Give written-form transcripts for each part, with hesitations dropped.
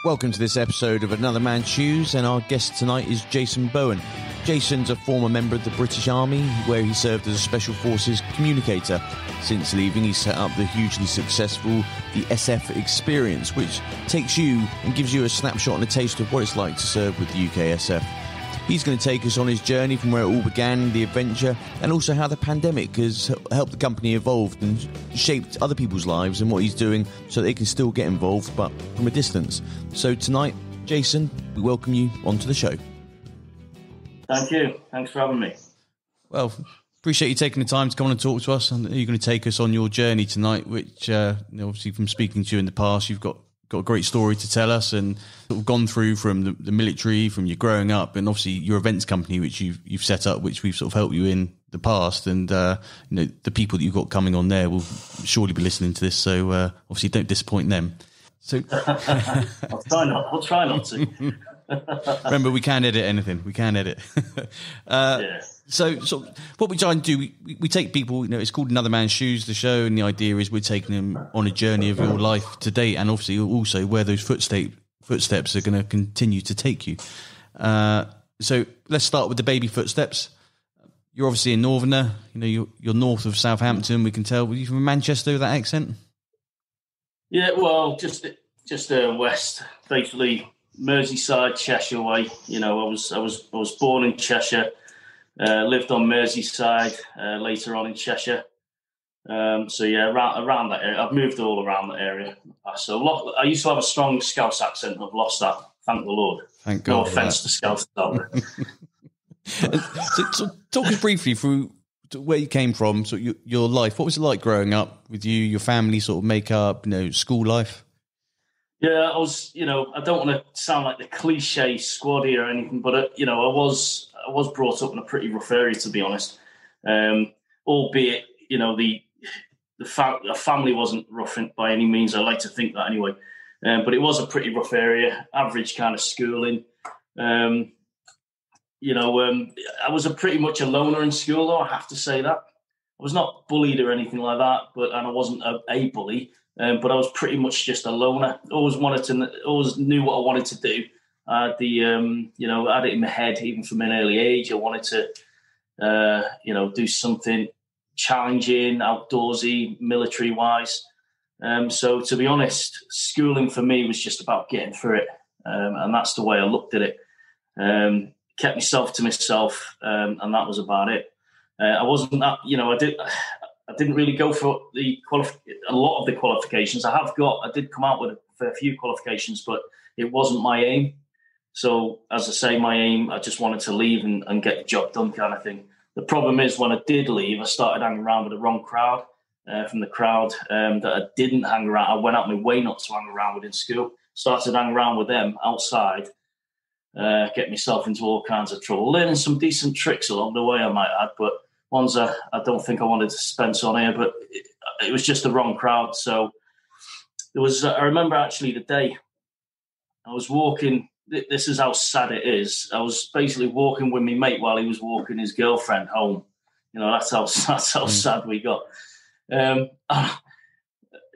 Welcome to this episode of Another Man's Shoes, and our guest tonight is Jason Bowen. Jason's a former member of the British Army, where he served as a Special Forces Communicator. Since leaving, he set up the hugely successful the SF Experience, which takes you and gives you a snapshot and a taste of what it's like to serve with the UK SF. He's going to take us on his journey from where it all began, the adventure, and also how the pandemic has helped the company evolve and shaped other people's lives and what he's doing so they can still get involved, but from a distance. So tonight, Jason, we welcome you onto the show. Thank you. Thanks for having me. Well, appreciate you taking the time to come on and talk to us. And you're going to take us on your journey tonight, which obviously from speaking to you in the past, you've got a great story to tell us, and sort of gone through from the military, from your growing up, and obviously your events company, which you've set up, which we've sort of helped you in the past. And the people that you've got coming on there will surely be listening to this, so obviously don't disappoint them. So I'll try not to. Remember, we can't edit anything. We can't edit. Yeah. So what we try and do, we take people, it's called Another Man's Shoes, the show, and the idea is we're taking them on a journey of your life to date, and obviously also where those footsteps are going to continue to take you. So let's start with the baby footsteps. You're obviously a northerner, you're north of Southampton, we can tell. Were you from Manchester with that accent? Yeah, well, just west, basically Merseyside, Cheshire way. I was born in Cheshire. Lived on Merseyside, later on in Cheshire. So yeah, around that area. I've moved all around that area. So I used to have a strong Scouse accent. I've lost that. Thank the Lord. Thank God. No offence to Scouse out there. So talk us briefly through where you came from, so your life. What was it like growing up with you, your family, sort of makeup, school life? Yeah, I was. I don't want to sound like the cliche squaddy or anything, but I was brought up in a pretty rough area, to be honest. Albeit, the family wasn't rough by any means. I like to think that anyway. But it was a pretty rough area, average kind of schooling. I was pretty much a loner in school, though, I have to say that. I was not bullied or anything like that, and I wasn't a bully, but I was pretty much just a loner. Always knew what I wanted to do. I had I had it in my head even from an early age. I wanted to, do something challenging, outdoorsy, military-wise. So to be honest, schooling for me was just about getting through it, and that's the way I looked at it. Kept myself to myself, and that was about it. I wasn't that, I didn't really go for a lot of the qualifications. I did come out with a fair few qualifications, but it wasn't my aim. So, as I say, my aim, I just wanted to leave and get the job done kind of thing. The problem is when I did leave, I started hanging around with the wrong crowd. From the crowd that I didn't hang around, I went out my way not to hang around with in school. Started hanging around with them outside, get myself into all kinds of trouble. Learning some decent tricks along the way, I might add, but ones I don't think I wanted to dispense on here, but it was just the wrong crowd. So there was, I remember actually the day I was walking, this is how sad it is. I was basically walking with my mate while he was walking his girlfriend home. That's how sad we got.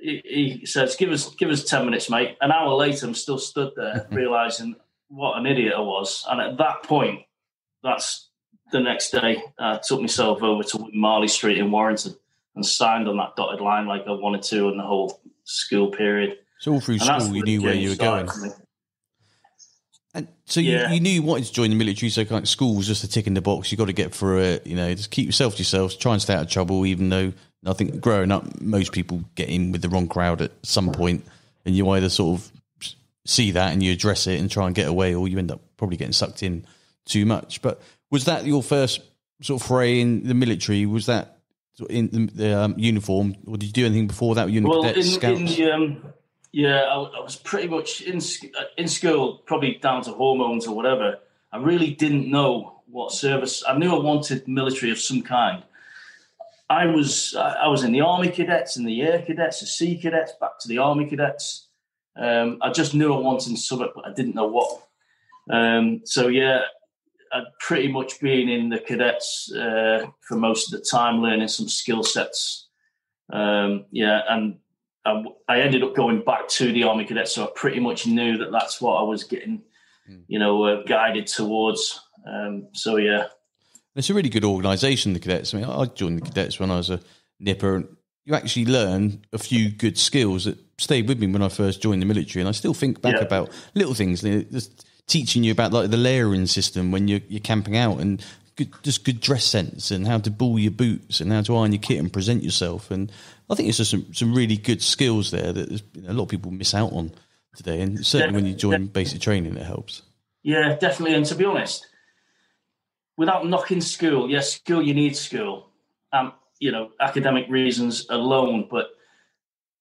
He says, give us 10 minutes, mate. An hour later, I'm still stood there realising what an idiot I was. And at that point, that's the next day, I took myself over to Marley Street in Warrington and signed on that dotted line like I wanted to in the whole school period. So all through school, you knew where you were going. And so you knew you wanted to join the military, so kind of school was just a tick in the box. You got to get through it, just keep yourself to yourself, try and stay out of trouble, even though I think growing up, most people get in with the wrong crowd at some point, and you either sort of see that and you address it and try and get away, or you end up probably getting sucked in too much. But was that your first sort of foray in the military? Was that in the uniform, or did you do anything before that? Were you in the cadets, scouts? I was pretty much in school, probably down to hormones or whatever. I really didn't know what service. I knew I wanted military of some kind. I was in the Army Cadets, in the Air Cadets, the Sea Cadets, back to the Army Cadets. I just knew I wanted something, but I didn't know what. I'd pretty much been in the cadets for most of the time, learning some skill sets. And I ended up going back to the Army Cadets, so I pretty much knew that that's what I was getting, guided towards. So, yeah. It's a really good organisation, the Cadets. I mean, I joined the Cadets when I was a nipper, and you actually learn a few good skills that stayed with me when I first joined the military. And I still think back about little things, just teaching you about like the layering system when you're camping out, and good dress sense, and how to bull your boots, and how to iron your kit and present yourself. And I think it's just some really good skills there that a lot of people miss out on today. And certainly when you join basic training, it helps. Yeah, definitely. And to be honest, without knocking school, yes, school, you need school. Academic reasons alone, but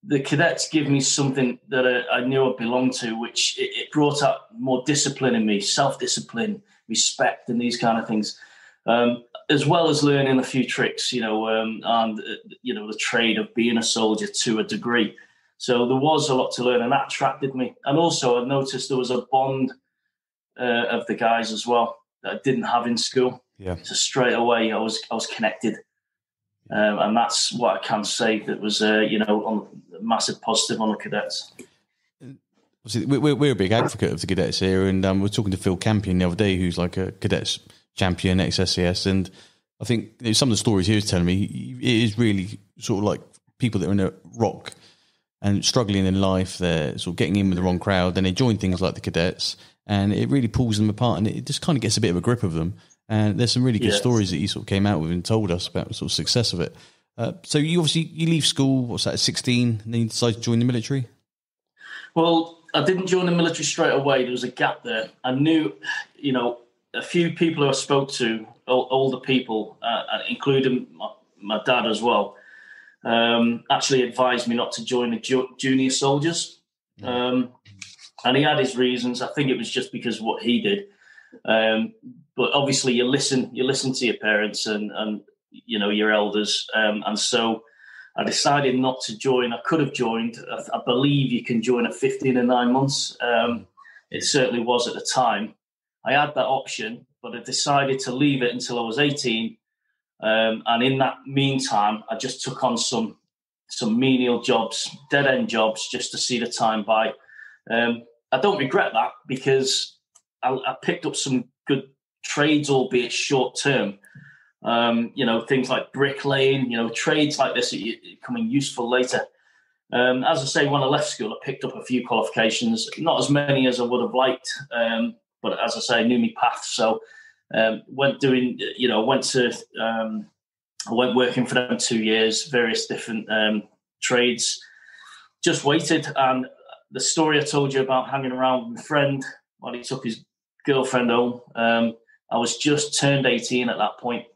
the Cadets give me something that I knew I belonged to, which it brought up more discipline in me, self-discipline, respect, and these kind of things, as well as learning a few tricks, and the trade of being a soldier to a degree. So there was a lot to learn, and that attracted me. And also I noticed there was a bond of the guys as well that I didn't have in school. Yeah. So straight away I was connected. And that's what I can say that was, on a massive positive on the Cadets. We're a big advocate of the Cadets here, and we're talking to Phil Campion the other day, who's like a Cadets champion, ex-SCS, and I think some of the stories he was telling me, it is really sort of like people that are in a rock and struggling in life, they're sort of getting in with the wrong crowd, then they join things like the Cadets, and it really pulls them apart, and it just kind of gets a bit of a grip of them. And there's some really good stories that he sort of came out with and told us about the sort of success of it. So you leave school, what's that, at 16, and then you decide to join the military? Well, I didn't join the military straight away. There was a gap there. I knew, a few people who I spoke to, older people, including my dad as well, actually advised me not to join the junior soldiers. And he had his reasons. I think it was just because of what he did. But obviously you listen to your parents and your elders. And so I decided not to join. I could have joined. I believe you can join at 15 and 9 months. It certainly was at the time. I had that option, but I decided to leave it until I was 18. And in that meantime, I just took on some menial jobs, dead-end jobs, just to see the time by. I don't regret that, because I picked up some good trades, albeit short term. Things like bricklaying, trades like this are becoming useful later. As I say, when I left school, I picked up a few qualifications, not as many as I would have liked, but as I say, I knew my path. So I went working for them 2 years, various different trades, just waited. And the story I told you about hanging around with my friend while he took his girlfriend home, I was just turned 18 at that point.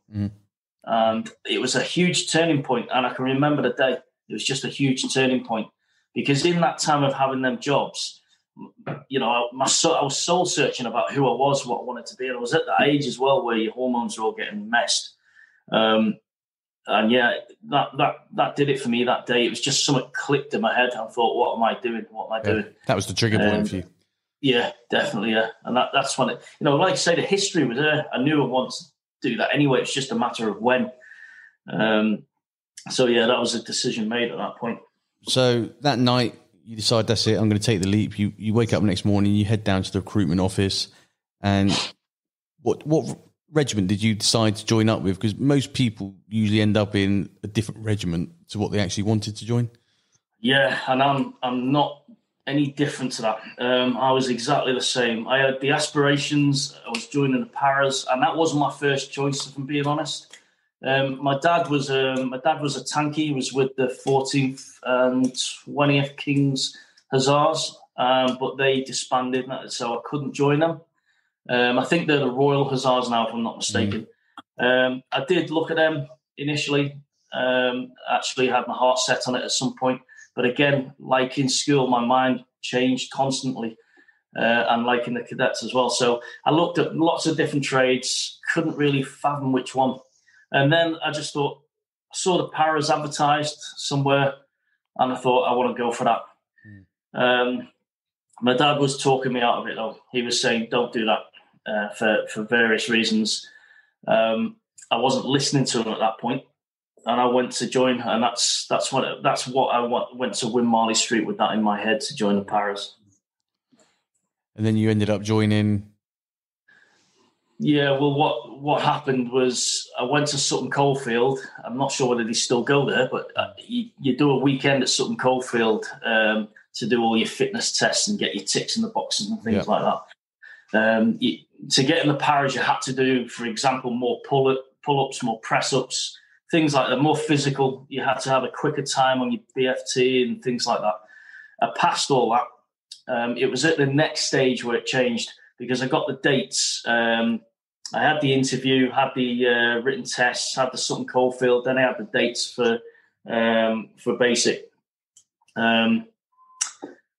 And it was a huge turning point, and I can remember the day. It was just a huge turning point, because in that time of having them jobs, I was soul searching about who I was, what I wanted to be, and I was at that age as well where your hormones are all getting messed. And yeah, that did it for me that day. It was just something clicked in my head. I thought, what am I doing? What am I doing? That was the trigger point for you. Yeah, definitely, yeah. And that's when like I say, the history was there. I knew I wanted to do that anyway. It's just a matter of when. So, yeah, that was a decision made at that point. So that night, you decide, that's it, I'm going to take the leap. You wake up the next morning, you head down to the recruitment office. And what regiment did you decide to join up with? Because most people usually end up in a different regiment to what they actually wanted to join. Yeah, and I'm not any different to that. I was exactly the same. I had the aspirations. I was joining the Paras, and that wasn't my first choice, if I'm being honest. My dad was a tanky. He was with the 14th and 20th King's Hussars, but they disbanded, so I couldn't join them. I think they're the Royal Hussars now, if I'm not mistaken. I did look at them initially. Actually had my heart set on it at some point. But again, like in school, my mind changed constantly, and like in the cadets as well. So I looked at lots of different trades, couldn't really fathom which one. And then I just thought, I saw the Paras advertised somewhere, and I thought, I want to go for that. My dad was talking me out of it, though. He was saying, don't do that for various reasons. I wasn't listening to him at that point. and I went to join, and that's what I went to win Marley Street with that in my head, to join the Paras. And then you ended up joining. Yeah, well, what happened was I went to Sutton Coldfield. I'm not sure whether they still go there, but you do a weekend at Sutton Coldfield to do all your fitness tests and get your ticks in the boxes and things like that. To get in the Paras, you had to do, for example, more pull-ups, more press-ups, things like that, more physical. You had to have a quicker time on your BFT and things like that. I passed all that. It was at the next stage where it changed, because I got the dates. I had the interview, had the written tests, had the Sutton Coldfield, then I had the dates for basic.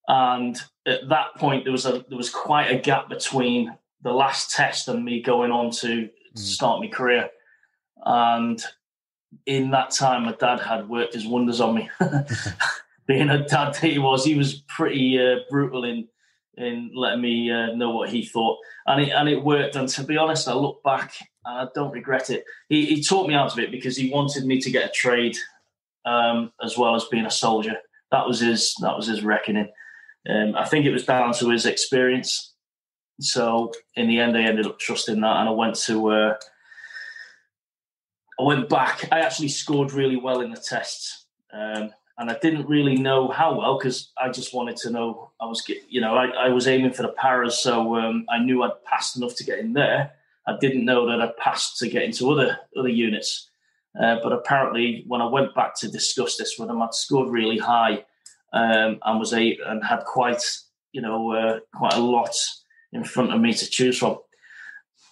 And at that point, there was quite a gap between the last test and me going on to start my career. And in that time, my dad had worked his wonders on me. Being a dad that he was pretty brutal in letting me know what he thought, and it worked. And to be honest, I look back and I don't regret it. He taught me out of it because he wanted me to get a trade as well as being a soldier. That was his reckoning. I think it was down to his experience. So in the end, I ended up trusting that, and I went back. I actually scored really well in the tests. And I didn't really know how well, because I just wanted to know I was aiming for the Paras, so I knew I'd passed enough to get in there. I didn't know that I'd passed to get into other units. But apparently, when I went back to discuss this with him, I'd scored really high and had quite a lot in front of me to choose from.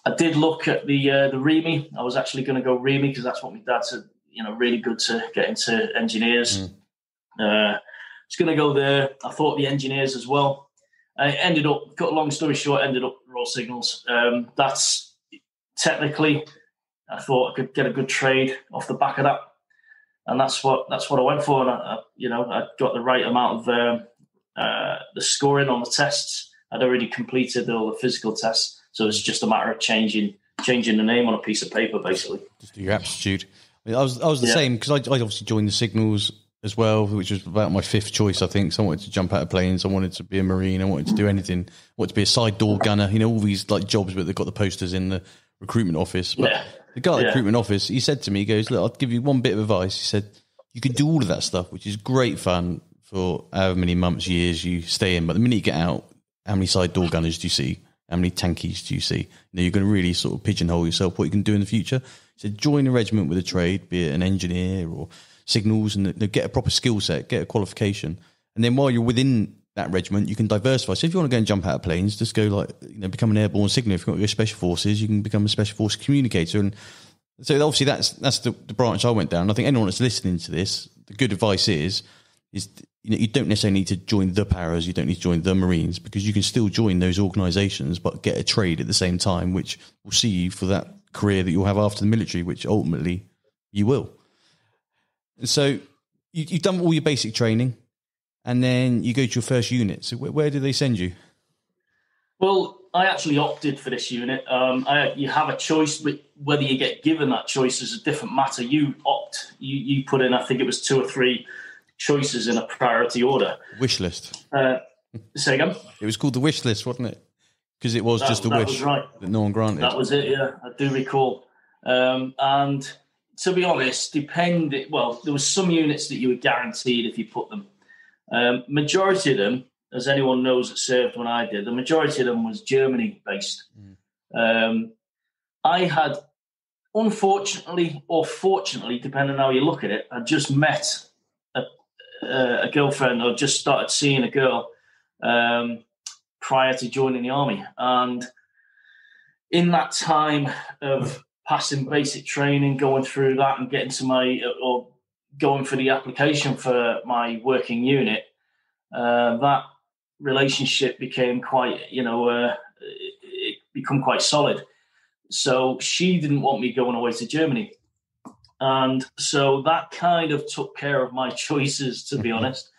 I did look at the REME. I was actually going to go REME because that's what my dad said. Really good to get into engineers. I was going to go there. I thought the engineers as well. I ended up, cut a long story short, Royal Signals. That's technically, I thought I could get a good trade off the back of that, and that's what I went for. And I got the right amount of the scoring on the tests. I'd already completed all the physical tests, so it's just a matter of changing the name on a piece of paper, basically. Just do your aptitude. I was the same, because I obviously joined the Signals as well, which was about my fifth choice, I think. So I wanted to jump out of planes. I wanted to be a Marine. I wanted to do anything. I wanted to be a side door gunner. All these like jobs, but they've got the posters in the recruitment office. But the guy at the recruitment office, he said to me, he goes, "Look, I'll give you one bit of advice." He said, "You can do all of that stuff, which is great fun for however many months, years you stay in. But the minute you get out, how many side door gunners do you see? How many tankies do you see? You're going to really sort of pigeonhole yourself what you can do in the future." He said, "Join a regiment with a trade, be it an engineer or Signals, and get a proper skill set, get a qualification. And then while you're within that regiment, you can diversify. So if you want to go and jump out of planes, just go become an airborne signaller. If you want to go Special Forces, you can become a Special Forces Communicator." And so obviously that's the branch I went down. I think anyone that's listening to this, the good advice is you don't necessarily need to join the Paras, you don't need to join the Marines, because you can still join those organisations, but get a trade at the same time, which will see you for that career that you'll have after the military, which ultimately you will. So you've done all your basic training, and then you go to your first unit. So where do they send you? Well, I actually opted for this unit. You have a choice, but whether you get given that choice is a different matter. You opt. You put in, I think it was 2 or 3 choices in a priority order. Wish list. Say again? It was called the wish list, wasn't it? Because it was just a wish that no one granted. That was it, yeah. I do recall. And to be honest, there was some units that you were guaranteed if you put them. Majority of them, as anyone knows that served when I did, the majority of them was Germany-based. I had, unfortunately or fortunately, depending on how you look at it, I just met a girlfriend, or just started seeing a girl prior to joining the army. And in that time of passing basic training, going through that and getting to going for the application for my working unit, that relationship became quite, it become quite solid. So she didn't want me going away to Germany. And so that kind of took care of my choices, to be honest.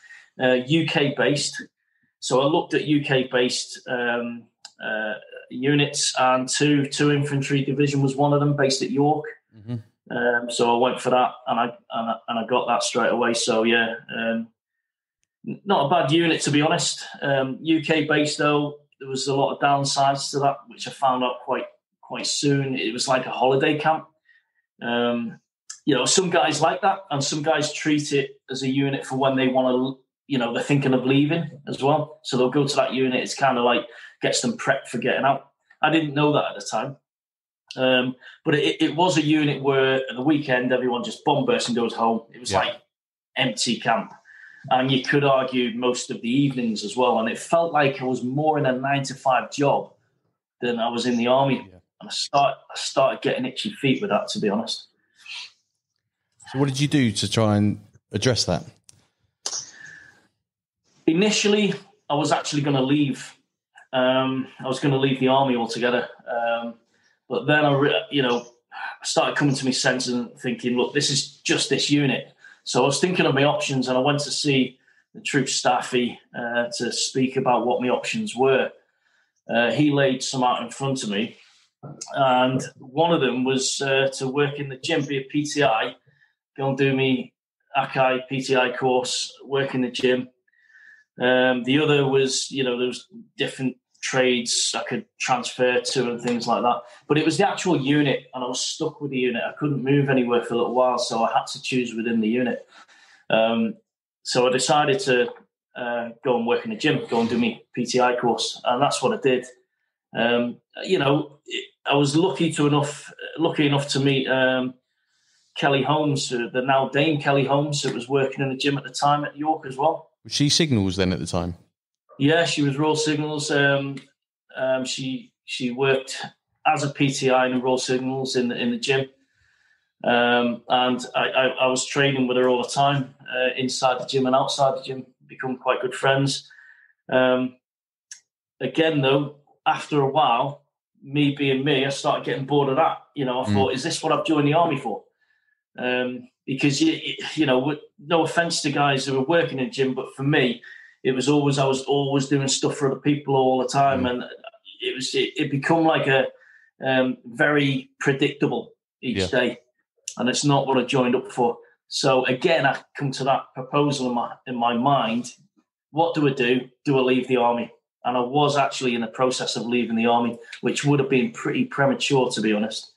UK-based. So I looked at UK-based units, and two infantry division was one of them, based at York. So I went for that, and I got that straight away. So yeah, not a bad unit, to be honest. UK based though, there was a lot of downsides to that, which I found out quite soon. It was like a holiday camp. Some guys like that, and some guys treat it as a unit for when they want to, they're thinking of leaving as well. So they'll go to that unit. It's kind of like gets them prepped for getting out. I didn't know that at the time. But it was a unit where at the weekend, everyone just bomb bursts and goes home. It was like empty camp. And you could argue most of the evenings as well. And it felt like I was more in a 9-to-5 job than I was in the army. Yeah. And I started getting itchy feet with that, to be honest. So what did you do to try and address that? Initially, I was actually going to leave. I was going to leave the army altogether. But then I started coming to my senses and thinking, look, this is just this unit. So I was thinking of my options, and I went to see the troop staffy to speak about what my options were. He laid some out in front of me, and one of them was to work in the gym, be a PTI, go and do me Akai PTI course, work in the gym. The other was, there was different trades I could transfer to and things like that. But it was the actual unit, and I was stuck with the unit. I couldn't move anywhere for a little while, so I had to choose within the unit. So I decided to go and work in the gym, go and do my PTI course, and that's what I did. I was lucky enough to meet Kelly Holmes, the now Dame Kelly Holmes, who was working in the gym at the time at York as well. Was she signals then at the time? Yeah, she was Royal Signals. She worked as a PTI in Royal Signals in the gym, and I was training with her all the time, inside the gym and outside the gym. Become quite good friends. Again, though, after a while, me being me, I started getting bored of that. I thought, is this what I've joined the army for? Because no offense to guys who are working in the gym, but for me, I was always doing stuff for other people all the time, and it become like a very predictable each day, and it's not what I joined up for. So again, I come to that proposal in my mind. What do I do? Do I leave the army? And I was actually in the process of leaving the army, which would have been pretty premature, to be honest.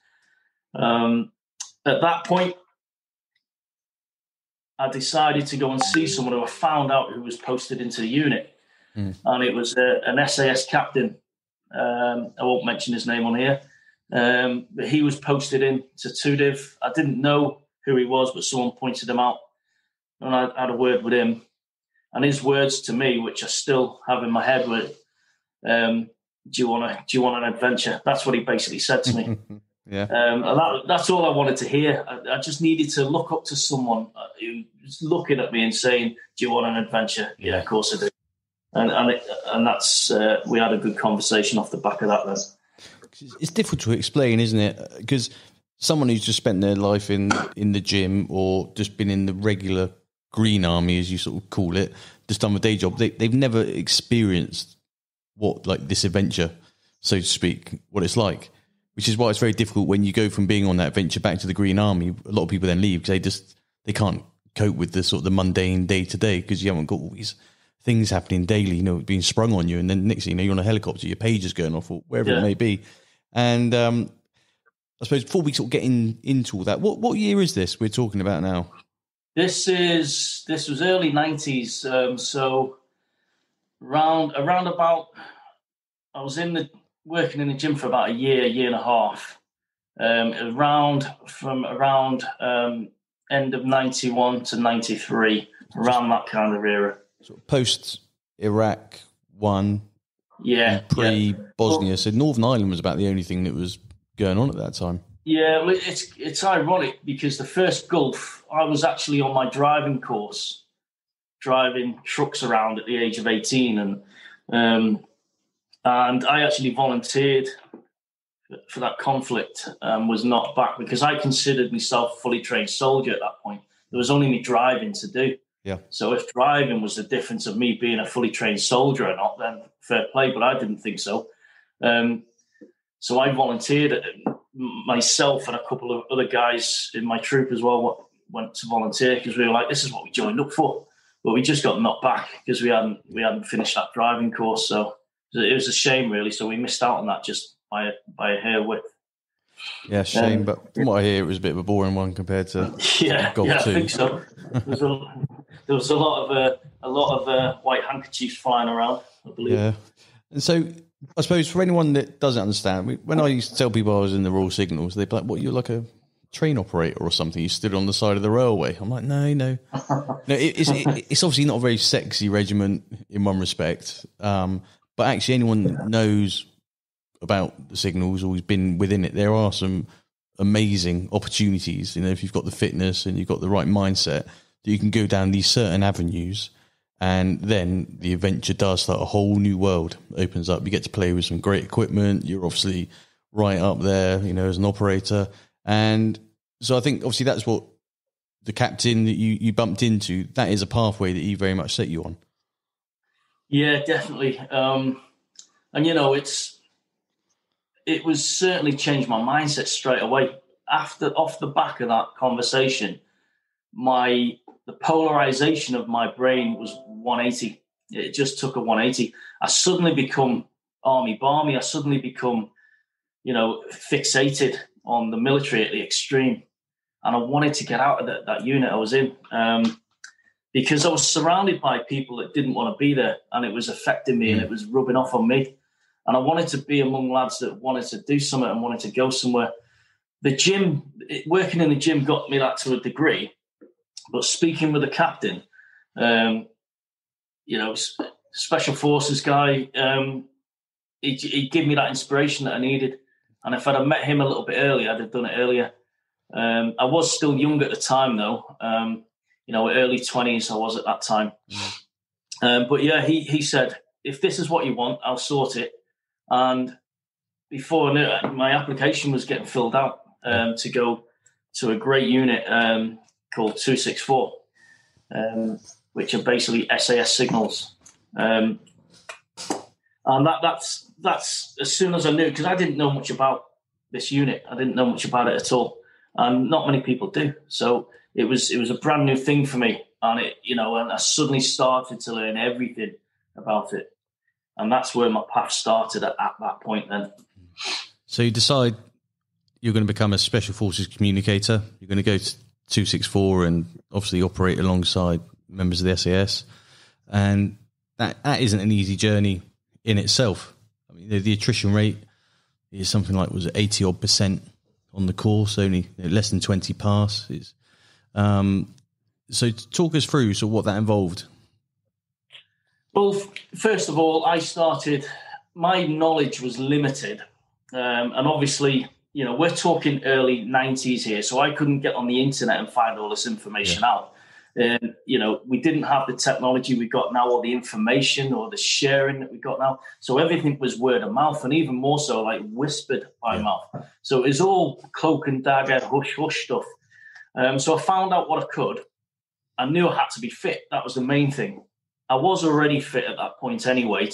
At that point, I decided to go and see someone who I found out who was posted into the unit. And it was an SAS captain. I won't mention his name on here. But he was posted in to Tudiv. I didn't know who he was, but someone pointed him out. And I had a word with him. And his words to me, which I still have in my head, were, do you want an adventure? That's what he basically said to me. And that's all I wanted to hear. I just needed to look up to someone who was looking at me and saying, do you want an adventure? Yeah, of course I do. And that's we had a good conversation off the back of that then. It's difficult to explain, isn't it? Because someone who's just spent their life in the gym or just been in the regular green army, as you sort of call it, just done a day job, they've never experienced what, like, this adventure, so to speak, what it's like. Which is why it's very difficult when you go from being on that adventure back to the Green Army. A lot of people then leave because they can't cope with the sort of the mundane day to day because you haven't got all these things happening daily, being sprung on you. And then next thing you know, you're on a helicopter, your page is going off or wherever it may be. And I suppose before we sort of get into all that, what year is this we're talking about now? This was early 90s. So around about, I was working in the gym for about a year and a half. From around end of 91 to 93, around that kind of era. Sort of post Iraq 1, pre-Bosnia. So Northern Ireland was about the only thing that was going on at that time. Yeah, well, it's ironic because the first Gulf, I was actually on my driving course, driving trucks around at the age of 18, and I actually volunteered for that conflict, was not back because I considered myself a fully trained soldier at that point. There was only me driving to do. Yeah. So if driving was the difference of me being a fully trained soldier or not, then fair play, but I didn't think so. So I volunteered myself and a couple of other guys in my troop as well went to volunteer because we were like, this is what we joined up for. But we just got knocked back because we hadn't finished that driving course. So it was a shame, really. So we missed out on that just by a hair width. Yeah, shame. But from what I hear, it was a bit of a boring one compared to yeah, Golf 2. I think so. There was a lot of white handkerchiefs flying around, I believe. Yeah, and so I suppose for anyone that doesn't understand, when I used to tell people I was in the Royal Signals, they'd be like, "What, you're like a train operator or something? You stood on the side of the railway?" I'm like, no. It's obviously not a very sexy regiment in one respect, but actually anyone that knows about the Signals or who's been within it, there are some amazing opportunities. You know, if you've got the fitness and you've got the right mindset, that you can go down these certain avenues, and then the adventure does start. A whole new world opens up. You get to play with some great equipment. You're obviously right up there, you know, as an operator. And so I think obviously that's what the captain that you bumped into, that is a pathway that he very much set you on. Yeah, definitely. And, you know, it was certainly changed my mindset straight away. Off the back of that conversation, the polarization of my brain was 180. It just took a 180. I suddenly become army barmy. I suddenly become, you know, fixated on the military at the extreme. And I wanted to get out of that unit I was in because I was surrounded by people that didn't want to be there, and it was affecting me and it was rubbing off on me. And I wanted to be among lads that wanted to do something and wanted to go somewhere. The gym, working in the gym got me that to a degree, but speaking with the captain, you know, Special Forces guy, he gave me that inspiration that I needed. And if I'd have met him a little bit earlier, I'd have done it earlier. I was still young at the time, though. You know, early 20s I was at that time. But yeah, he said, if this is what you want, I'll sort it. And before I knew it, my application was getting filled out to go to a great unit called 264, which are basically SAS signals. And that's as soon as I knew, because I didn't know much about this unit. I didn't know much about it at all. And not many people do. So it was a brand new thing for me. And and I suddenly started to learn everything about it. And that's where my path started at that point then. So you decide you're going to become a Special Forces Communicator. You're going to go to 264 and obviously operate alongside members of the SAS. And that isn't an easy journey in itself. I mean, the attrition rate is something like, was it 80-odd% on the course, only less than 20 pass. So talk us through what that involved. Well, first of all, my knowledge was limited. And obviously, you know, we're talking early 90s here, so I couldn't get on the internet and find all this information out. You know, we didn't have the technology we got now, or the information or the sharing that we got now. So everything was word of mouth, and even more so like whispered by mouth. So it was all cloak and dagger, hush, hush stuff. So I found out what I could. I knew I had to be fit. That was the main thing. I was already fit at that point anyway,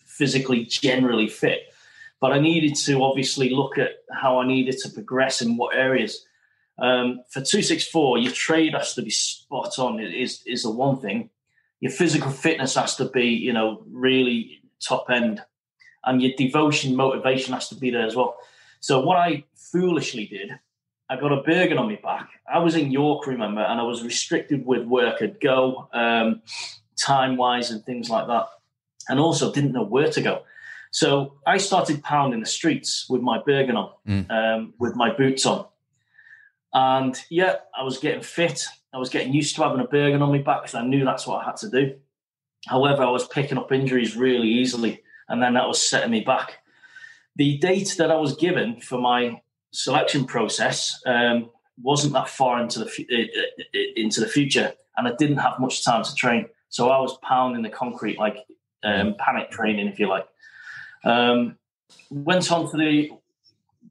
physically, generally fit. But I needed to obviously look at how I needed to progress in what areas. For 264, your trade has to be spot on, is the one thing. Your physical fitness has to be, you know, really top end. And your devotion, motivation has to be there as well. So what I foolishly did, I got a Bergen on my back. I was in York, remember, and I was restricted with where I could go, time-wise and things like that. And also didn't know where to go. So I started pounding the streets with my Bergen on, with my boots on. And yeah, I was getting fit. I was getting used to having a Bergen on my back because I knew that's what I had to do. However, I was picking up injuries really easily, and then that was setting me back. The date that I was given for my selection process wasn't that far into the future, and I didn't have much time to train. So I was pounding the concrete, like panic training, if you like.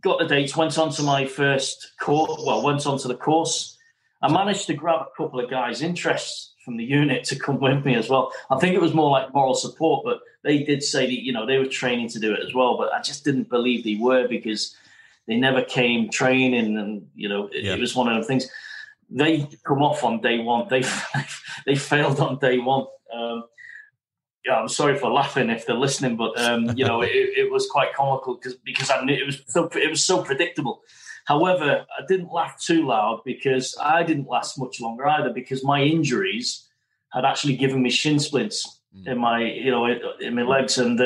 Got the dates, went on to my first course, went on to the course. I managed to grab a couple of guys' interests from the unit to come with me as well. I think it was more like moral support, but they did say that, you know, they were training to do it as well, but I just didn't believe they were because they never came training, and it was one of the things. They come off on day one. They failed on day one. I'm sorry for laughing if they're listening, but it was quite comical because I knew it was so predictable. However, I didn't laugh too loud because I didn't last much longer either, because my injuries had actually given me shin splints in my legs, and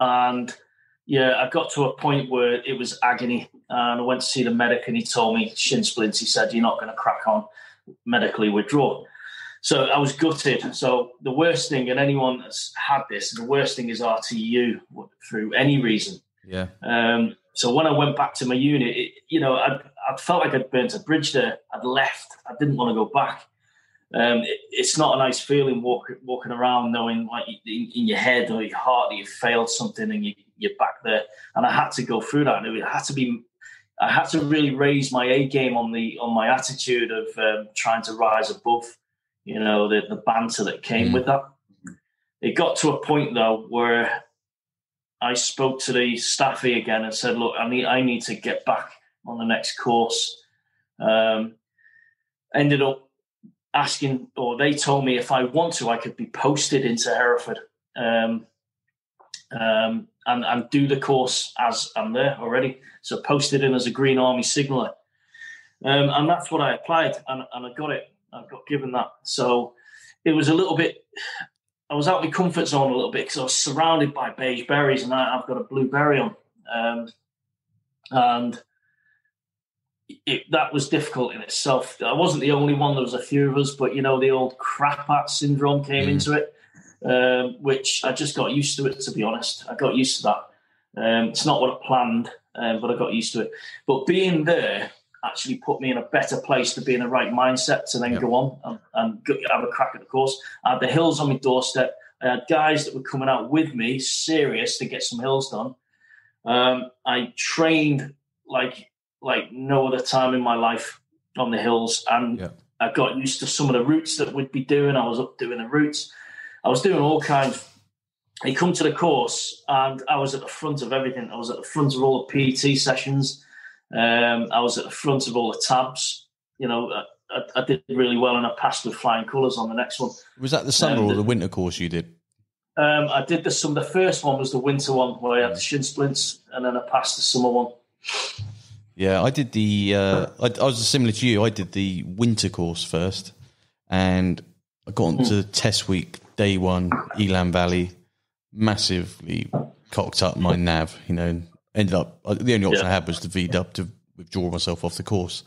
I got to a point where it was agony, and I went to see the medic, and he told me shin splints. He said, "You're not going to crack on, medically withdraw." So I was gutted. So the worst thing, and anyone that's had this, the worst thing is RTU through any reason. Yeah. So when I went back to my unit, I felt like I'd burnt a bridge there. I'd left. I didn't want to go back. It's not a nice feeling walking around knowing, like, in your head or your heart, that you failed something and you're back there. And I had to go through that. And I had to really raise my A game on my attitude of trying to rise above, the banter that came with that. It got to a point though where I spoke to the staffy again and said, "Look, I need to get back on the next course." Ended up asking, or they told me if I want to, I could be posted into Hereford and do the course as I'm there already. So posted in as a Green Army signaller. And that's what I applied, and I got it. I got given that. So it was a little bit, I was out of my comfort zone a little bit because I was surrounded by beige berries, and I've got a blue berry on. And that was difficult in itself. I wasn't the only one. There was a few of us, but the old crap hat syndrome came into it, which I just got used to it, to be honest. I got used to that. It's not what I planned, but I got used to it. But being there actually put me in a better place to be in the right mindset to then go on and have a crack at the course. I had the hills on my doorstep. I had guys that were coming out with me, serious, to get some hills done. I trained like no other time in my life on the hills, and I got used to some of the routes that we'd be doing. I was up doing the routes. I was doing all kinds. I come to the course, and I was at the front of everything. I was at the front of all the PT sessions. I was at the front of all the tabs. I did really well, and I passed with flying colours on the next one. Was that the summer or the winter course you did? I did the summer. The first one was the winter one, where I had the shin splints, and then I passed the summer one. Yeah, I did I was similar to you. I did the winter course first, and I got onto test week, day one, Elan Valley, massively cocked up my nav, ended up, the only option I had was to V-dub, to withdraw myself off the course.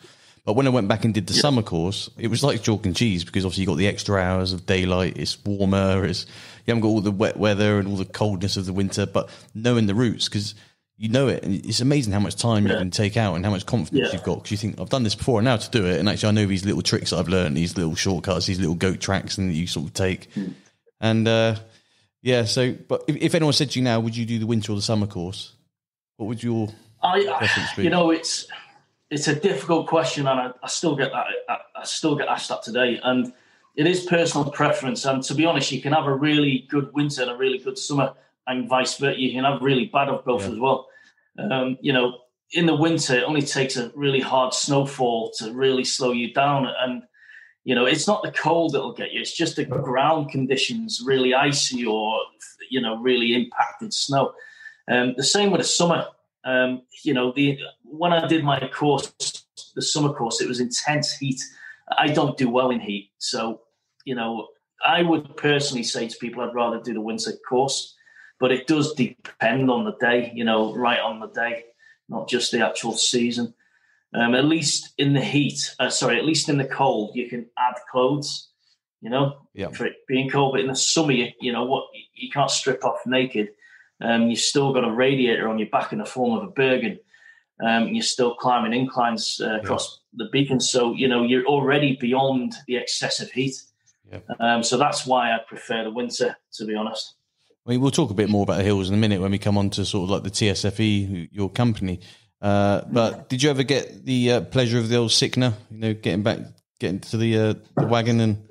But when I went back and did the summer course, it was like chalk and cheese, because obviously you got the extra hours of daylight, it's warmer, you haven't got all the wet weather and all the coldness of the winter, but knowing the routes, because you know it, and it's amazing how much time you can take out and how much confidence you've got, because you think, I've done this before, and now to do it, and actually I know these little tricks that I've learned, these little shortcuts, these little goat tracks, and that you sort of take. And so, but if anyone said to you now, would you do the winter or the summer course? What would your preference be? It's a difficult question, and I still get that. I still get asked that today, and it is personal preference. And to be honest, you can have a really good winter and a really good summer, and vice versa. You can have really bad of both as well. In the winter, it only takes a really hard snowfall to really slow you down, and it's not the cold that'll get you. It's just the ground conditions, really icy or really impacted snow. The same with the summer. When I did my course, the summer course, it was intense heat. I don't do well in heat. So, I would personally say to people, I'd rather do the winter course, but it does depend on the day, right on the day, not just the actual season. At least in the heat, at least in the cold, you can add clothes, for it being cold. But in the summer, you can't strip off naked. You've still got a radiator on your back in the form of a Bergen. You're still climbing inclines across the beacon. So, you're already beyond the excessive heat. So that's why I prefer the winter, to be honest. I mean, we'll talk a bit more about the hills in a minute when we come on to sort of like the TSFE, your company. But did you ever get the pleasure of the old Sickner, getting to the wagon and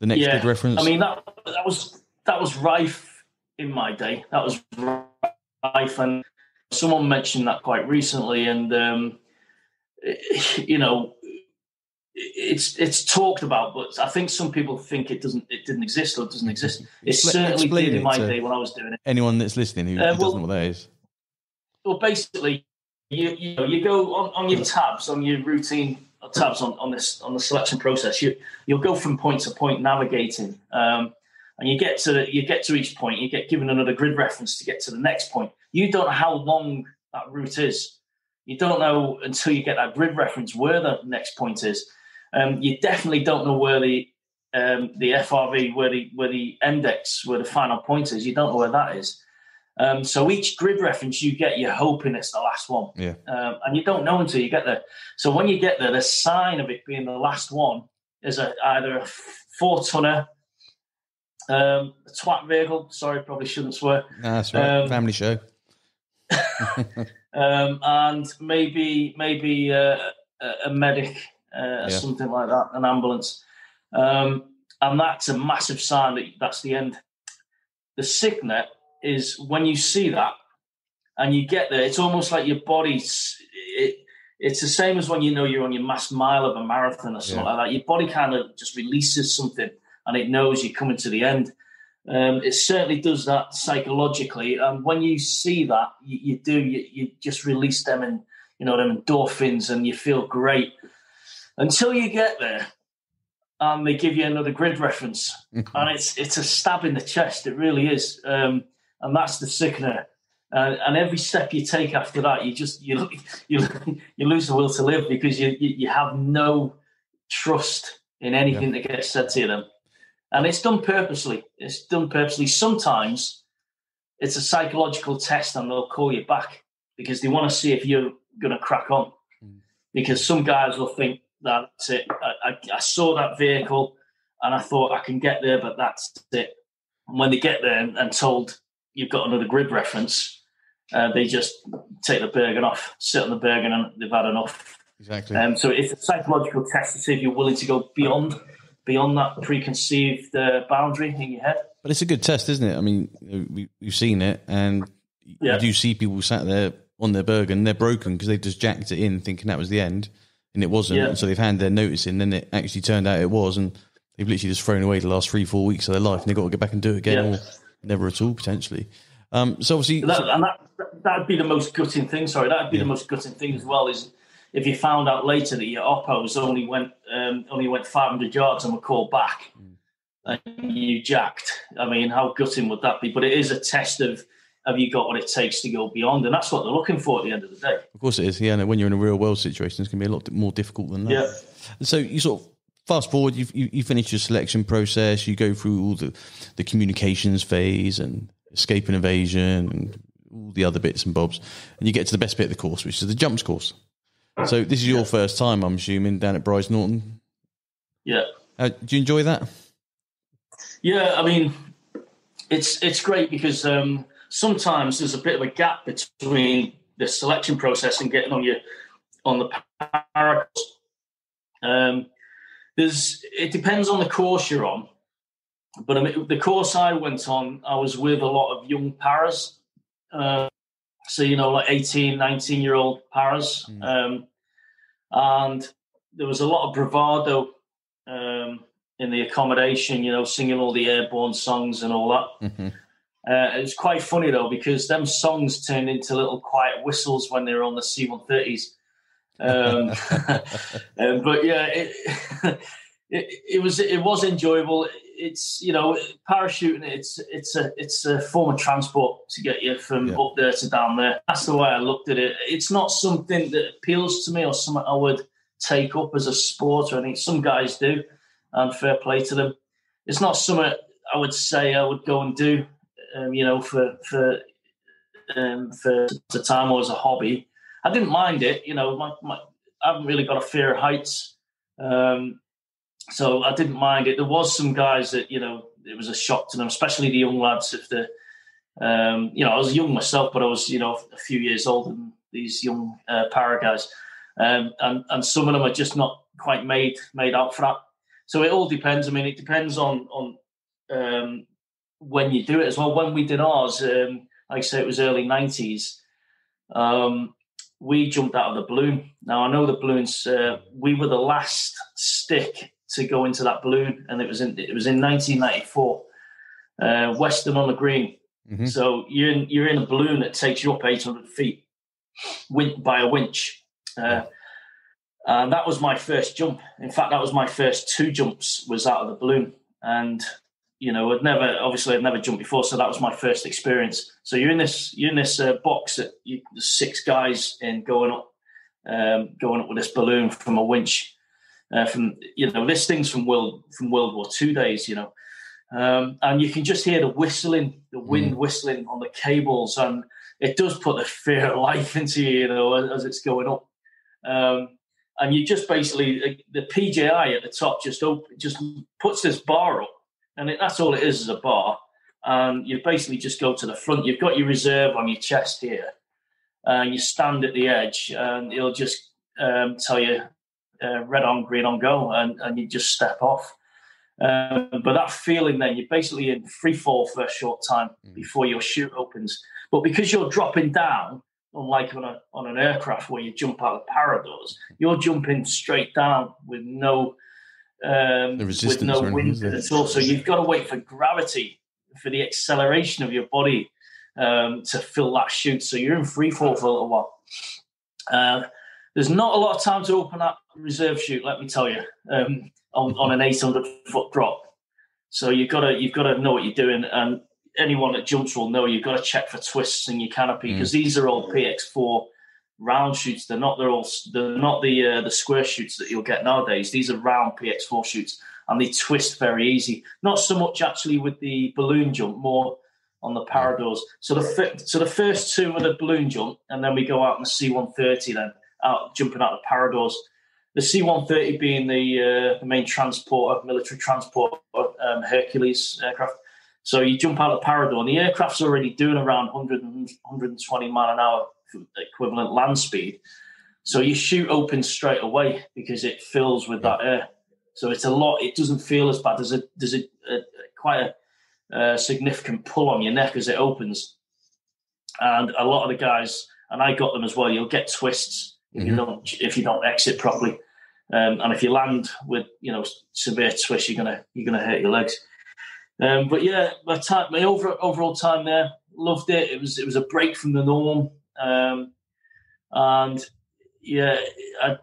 the next big reference? I mean, that was rife in my day. That was rife, and someone mentioned that quite recently, and it's talked about, but I think some people think it didn't exist or doesn't exist. It certainly did in my day when I was doing it. Anyone that's listening who doesn't know what that is. Well, basically, you go on your tabs, on your routine tabs on the selection process. You'll go from point to point navigating, and you get to each point. You get given another grid reference to get to the next point. You don't know how long that route is. You don't know until you get that grid reference where the next point is. You definitely don't know where the FRV, where the index, where the final point is. You don't know where that is. So each grid reference you get, you're hoping it's the last one. Yeah. And you don't know until you get there. So when you get there, the sign of it being the last one is either a 4-tonner, a twat vehicle. Sorry, probably shouldn't swear. No, that's right. Family show. And maybe a medic, something like that, an ambulance. And that's a massive sign that's the end. The signet is when you see that and you get there, it's almost like your body, it's the same as when you're on your last mile of a marathon or something like that. Your body kind of just releases something and it knows you're coming to the end. It certainly does that psychologically. And when you see that, you just release them and, them endorphins, and you feel great until you get there. And they give you another grid reference, and it's a stab in the chest. It really is. And that's the sickener. And every step you take after that, you lose the will to live, because you have no trust in anything that gets said to them. And it's done purposely. Sometimes it's a psychological test, and they'll call you back because they want to see if you're going to crack on. Because some guys will think, that's it. I saw that vehicle and I thought I can get there, but that's it. And when they get there and told you've got another grid reference, they just take the Bergen off, sit on the Bergen, and they've had enough. Exactly. So it's a psychological test to see if you're willing to go beyond that preconceived boundary in your head. But it's a good test, isn't it? I mean, we've seen it, and you do see people sat there on their Bergen, they're broken because they just jacked it in thinking that was the end, and it wasn't. And so they've handed their notice in, then it actually turned out it was, and they've literally just thrown away the last 3-4 weeks of their life, and they've got to get back and do it again, or never at all, potentially. So obviously... That'd be the most gutting thing, that'd be the most gutting thing as well, is if you found out later that your oppos only went 500 yards and were called back, and you jacked. I mean, how gutting would that be? But it is a test of, have you got what it takes to go beyond? And that's what they're looking for at the end of the day. Of course it is, yeah. And when you're in a real world situation, it's going to be a lot more difficult than that. Yeah. So you sort of fast forward, you finish your selection process, you go through all the communications phase and escape and evasion and all the other bits and bobs, and you get to the best bit of the course, which is the jumps course. So this is your first time, I'm assuming, down at Bryce Norton. Yeah. Do you enjoy that? Yeah, I mean, it's great because sometimes there's a bit of a gap between the selection process and getting on the para course. It depends on the course you're on, but I mean, the course I went on, I was with a lot of young paras. So, like 18, 19-year-old paras. And there was a lot of bravado in the accommodation, singing all the airborne songs and all that. Mm-hmm. It was quite funny, though, because them songs turned into little quiet whistles when they were on the C-130s. But, yeah, it was enjoyable. It's parachuting. It's a form of transport to get you from up there to down there. That's the way I looked at it. It's not something that appeals to me or something I would take up as a sport or anything. Some guys do, and fair play to them. It's not something I would say I would go and do, for the time or as a hobby. I didn't mind it. I haven't really got a fear of heights. So I didn't mind it. There was some guys that, it was a shock to them, especially the young lads. I was young myself, but I was, a few years older than these young para guys. And some of them are just not quite made out for that. So it all depends. I mean, it depends on when you do it as well. When we did ours, like I say, it was early 90s. we jumped out of the balloon. Now, I know the balloons, we were the last stick to go into that balloon, and it was in 1994, Western on the Green. Mm-hmm. So you're in a balloon that takes you up 800 feet by a winch. And that was my first jump. In fact, that was my first 2 jumps was out of the balloon. And, I'd never jumped before. So that was my first experience. So you're in this box that there's 6 guys in going up with this balloon from a winch. This thing's from World War II days, and you can just hear the wind whistling on the cables. And it does put the fear of life into you, as it's going up. And you just basically, the PJI at the top just puts this bar up, and that's all it is a bar. And you basically just go to the front. You've got your reserve on your chest here, and you stand at the edge, and it'll just tell you red on, green on, go, and you just step off. But that feeling, then you're basically in free fall for a short time before your chute opens. But because you're dropping down, unlike on an aircraft where you jump out of paradors, you're jumping straight down with no wind at all. So you've got to wait for gravity, for the acceleration of your body to fill that chute. So you're in free fall for a little while. There's not a lot of time to open that reserve chute, let me tell you, on an 800-foot drop. So you've got to know what you're doing, and anyone that jumps will know you've got to check for twists in your canopy, because these are all PX4 round chutes. They're not the square chutes that you'll get nowadays. These are round PX4 chutes, and they twist very easy. Not so much actually with the balloon jump, more on the paradors. So the first 2 are the balloon jump, and then we go out in the C-130 then, jumping out of paradors. The C-130 being the main military transport, Hercules aircraft. So you jump out of the parador, and the aircraft's already doing around 100 and 120 mile an hour equivalent land speed. So your chute opens straight away because it fills with that air. So it's a lot. It doesn't feel as bad. There's quite a significant pull on your neck as it opens. And a lot of the guys, and I got them as well, you'll get twists if you don't exit properly. And if you land with severe twists, you're gonna hurt your legs. But yeah, my overall time there, loved it. It was a break from the norm, and yeah,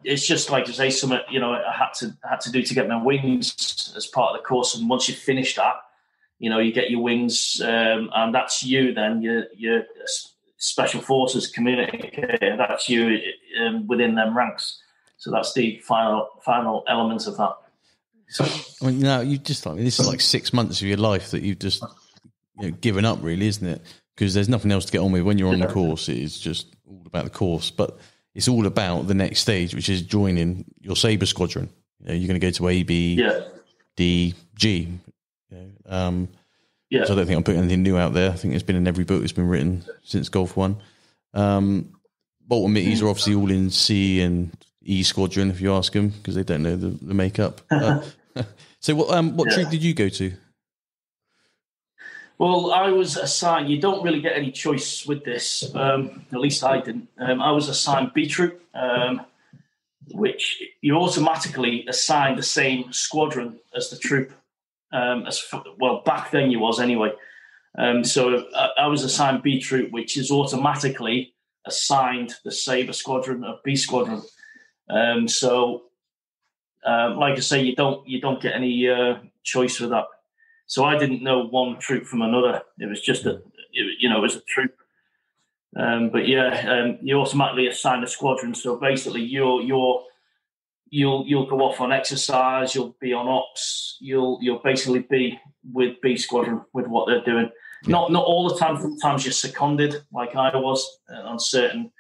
it's just like to say something I had to do to get my wings as part of the course. And once you finish that, you get your wings, and that's you. Then you're Special Forces Communicator. That's you within them ranks. So that's the final element of that. So, you just this is like 6 months of your life that you've just given up, really, isn't it? Because there's nothing else to get on with when you're on the course. It is just all about the course, but it's all about the next stage, which is joining your Sabre squadron. You're going to go to A, B, D, G. So I don't think I'm putting anything new out there. I think it's been in every book that's been written since Gulf One. Bolton Mitties are obviously all in C and E squadron, if you ask them, because they don't know the makeup. So what troop did you go to? Well, I was assigned, you don't really get any choice with this, at least I didn't. I was assigned B troop, which you automatically assign the same squadron as the troop. Back then you was anyway. So I was assigned B troop, which is automatically assigned the Sabre squadron of B squadron. Like I say, you don't get any choice with that. So I didn't know one troop from another. It was just it was a troop. You automatically assign a squadron. So basically, you'll go off on exercise. You'll be on ops. You'll basically be with B squadron with what they're doing. Yeah. Not all the time. Sometimes you're seconded, like I was on certain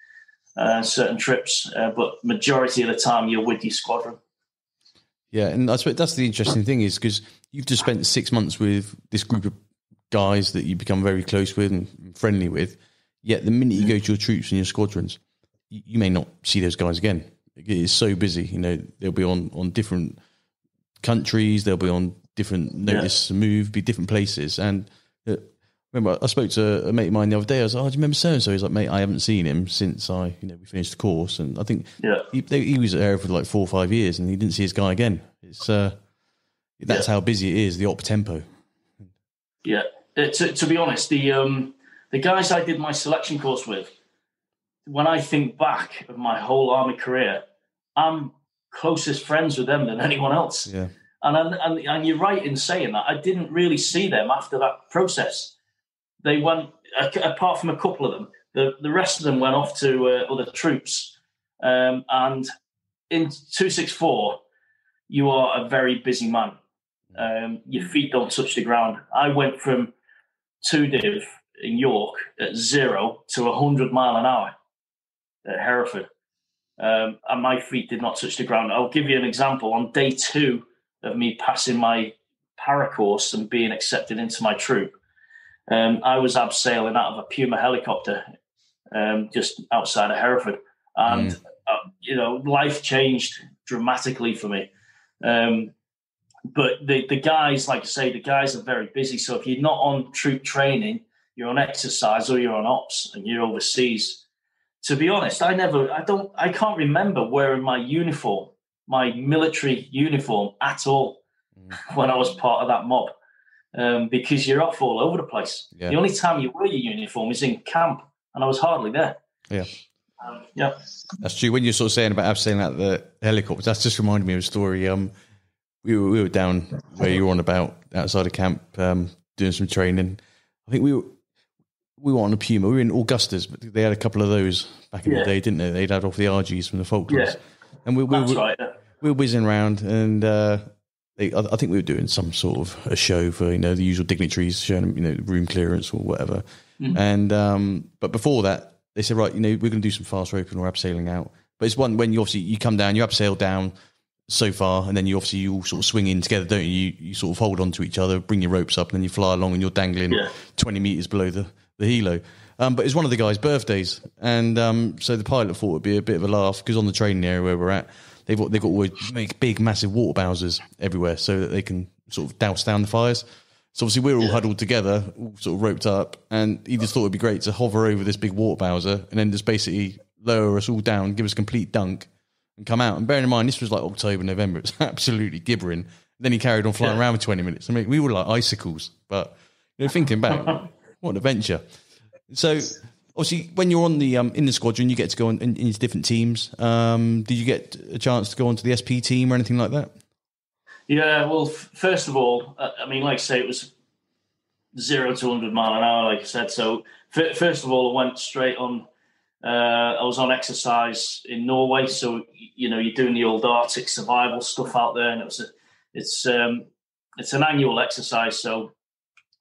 trips, but majority of the time you're with your squadron. Yeah, and I suppose that's the interesting thing is because you've just spent 6 months with this group of guys that you become very close with and friendly with, yet the minute you go to your troops and your squadrons, you may not see those guys again. It is so busy. They'll be on different countries, they'll be on different notice to move, be different places. And remember I spoke to a mate of mine the other day. I was like, "Oh, do you remember so and so?" He's like, "Mate, I haven't seen him since we finished the course." And I think he was there for like 4 or 5 years, and he didn't see his guy again. It's that's how busy it is. The op tempo. Yeah, to be honest, the guys I did my selection course with, when I think back of my whole army career, I'm closest friends with them than anyone else. Yeah. And you're right in saying that. I didn't really see them after that process. They went, apart from a couple of them, the rest of them went off to other troops. And in 264, you are a very busy man. Your feet don't touch the ground. I went from 2 div in York at 0 to 100 mile an hour at Hereford. And my feet did not touch the ground. I'll give you an example. On day 2 of me passing my para course and being accepted into my troop, I was abseiling out of a Puma helicopter just outside of Hereford. And, life changed dramatically for me. But the guys, like I say, the guys are very busy. So if you're not on troop training, you're on exercise or you're on ops and you're overseas. To be honest, I can't remember wearing my uniform, my military uniform at all when I was part of that mob, because you're off all over the place. Yeah. The only time you wear your uniform is in camp, and I was hardly there. Yeah. Yeah. That's true. When you're sort of saying about abseiling out the helicopters, that's just reminded me of a story. We were down where you were on about outside of camp, doing some training. I think we were on a Puma. We were in Augustas, but they had a couple of those back in the day, didn't they? They'd had off the RGs from the Falklands. Yeah. And we right. We were whizzing around, and I think we were doing some sort of a show for the usual dignitaries, showing them room clearance or whatever. Mm-hmm. And but before that, they said, right, we're going to do some fast roping or abseiling out. But it's one when you come down, you abseil down so far, and then you all sort of swing in together, don't you? You sort of hold on to each other, bring your ropes up, and then you fly along, and you're dangling 20 meters below the helo. But it's one of the guys' birthdays, and so the pilot thought it'd be a bit of a laugh because on the training area where we're at, they've got make big, massive water bowsers everywhere so that they can sort of douse down the fires. So obviously we're all huddled together, all sort of roped up, and he just thought it'd be great to hover over this big water bowser and then just basically lower us all down, give us a complete dunk, and come out. And bearing in mind, this was like October, November. It was absolutely gibbering. Then he carried on flying around for 20 minutes. I mean, we were like icicles. But thinking back, what an adventure. So obviously, when you're on the in the squadron, you get to go into different teams. Did you get a chance to go onto the SP team or anything like that? Yeah, well, first of all, I mean, like I say, it was 0 to 100 mile an hour, like I said. So first of all, I went straight on. I was on exercise in Norway, so you're doing the old Arctic survival stuff out there, and it's an annual exercise. So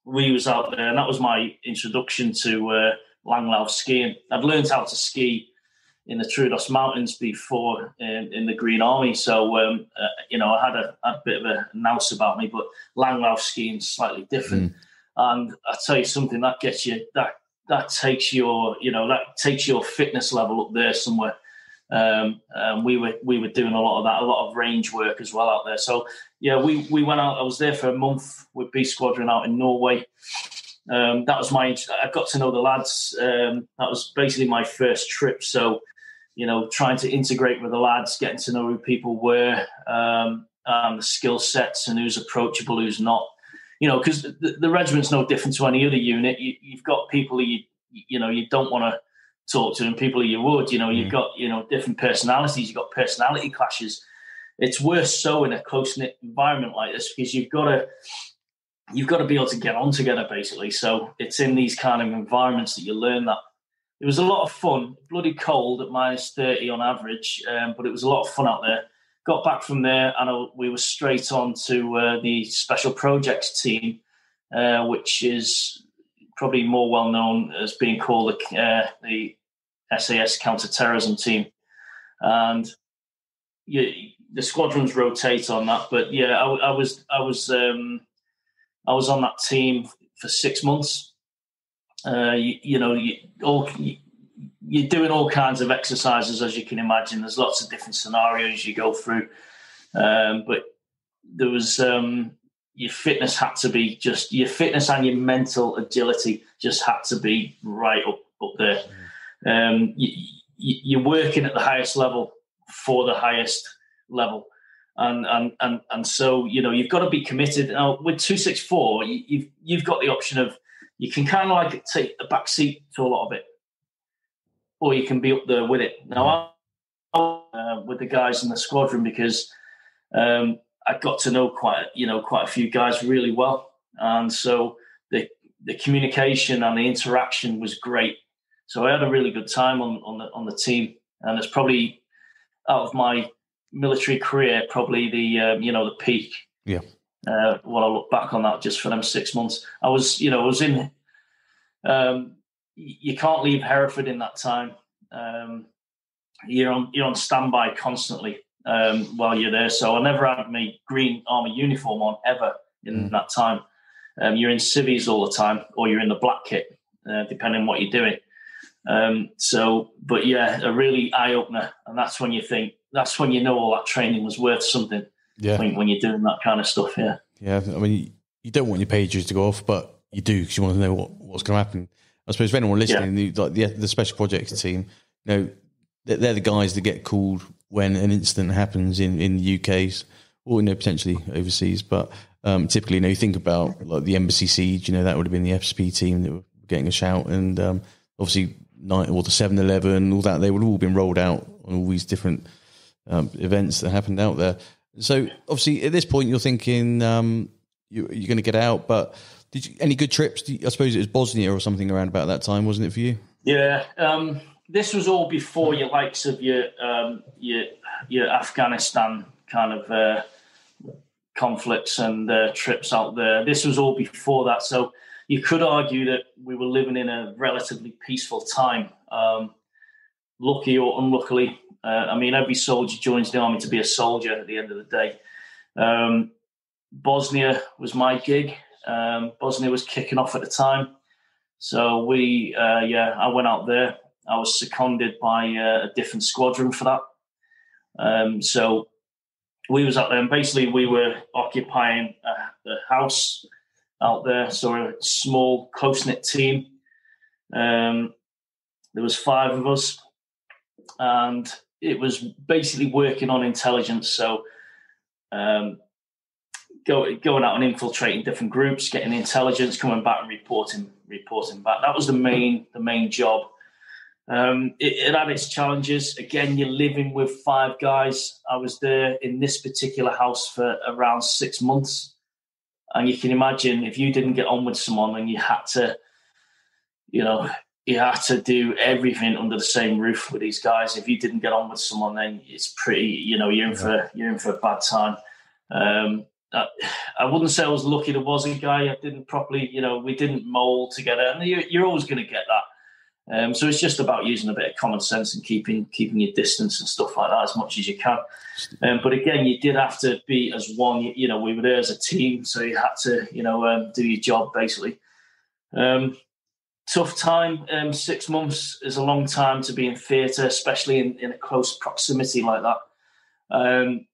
we was out there, and that was my introduction to Langlauf skiing. I'd learned how to ski in the Troodos Mountains before in the Green Army, so I had a bit of a nous about me. But Langlauf skiing is slightly different, and I tell you something, that gets you that takes your fitness level up there somewhere. We were doing a lot of that, a lot of range work as well out there. So yeah, we went out. I was there for a month with B Squadron out in Norway. That was I got to know the lads. That was basically my first trip. So trying to integrate with the lads, getting to know who people were, the skill sets, and who's approachable, who's not. Because the regiment's no different to any other unit. You've got people who you don't want to talk to, and people who you would. You've got different personalities. You've got personality clashes. It's worse so in a close knit environment like this because you've got to be able to get on together basically. So it's in these kind of environments that you learn that. It was a lot of fun. Bloody cold at -30 on average, but it was a lot of fun out there. Got back from there, and we were straight on to the Special Projects team, which is probably more well known as being called the SAS counter-terrorism team. And the squadrons rotate on that, but yeah, I was on that team for 6 months. You're doing all kinds of exercises, as you can imagine. There's lots of different scenarios you go through. But there was your fitness had to be your fitness and your mental agility just had to be right up there. You're working at the highest level for the highest level. And so, you've got to be committed. Now, with 264, you've got the option of, you can kind of like take a back seat to a lot of it, or you can be up there with it. Now, I'm with the guys in the squadron because I got to know quite a few guys really well. And so the communication and the interaction was great. So I had a really good time on the team. And it's probably, out of my military career, probably the peak. Yeah. When I look back on that, just for them 6 months, I was in. You can't leave Hereford in that time. You're on standby constantly while you're there. So I never had my green army uniform on ever in that time. You're in civvies all the time, or you're in the black kit, depending on what you're doing. But yeah, a really eye opener, and that's when you know all that training was worth something. Yeah, when you're doing that kind of stuff. Yeah, yeah. I mean, you don't want your pagers to go off, but you do, because you want to know what's going to happen. I suppose for anyone listening, like the special projects team, they're the guys that get called when an incident happens in the UK's or potentially overseas. But typically, you think about like the embassy siege. That would have been the FSP team that were getting a shout, and obviously or the 7-Eleven, all that, they would have all been rolled out on all these different events that happened out there. So obviously at this point you're thinking you're going to get out, but did you any good trips? I suppose it was Bosnia or something around about that time, wasn't it, for you? Yeah, this was all before your likes of your Afghanistan kind of conflicts and trips out there. This was all before that, so you could argue that we were living in a relatively peaceful time. Lucky or unluckily, every soldier joins the army to be a soldier at the end of the day. Bosnia was my gig. Bosnia was kicking off at the time. So I went out there. I was seconded by a different squadron for that. So we was out there, and basically we were occupying a house out there. So a small, close-knit team. There was 5 of us, and it was basically working on intelligence. So going out and infiltrating different groups, getting intelligence, coming back and reporting back. That was the main job. It had its challenges. Again, you're living with 5 guys. I was there in this particular house for around 6 months. And you can imagine if you didn't get on with someone and you had to do everything under the same roof with these guys. If you didn't get on with someone, then it's pretty, you're in for a bad time. I wouldn't say I was lucky there was a guy I didn't properly, we didn't mold together, and you're always going to get that. So it's just about using a bit of common sense and keeping your distance and stuff like that as much as you can. But again, you did have to be as one. We were there as a team, so you had to, do your job basically. Tough time. 6 months is a long time to be in theatre, especially in a close proximity like that. And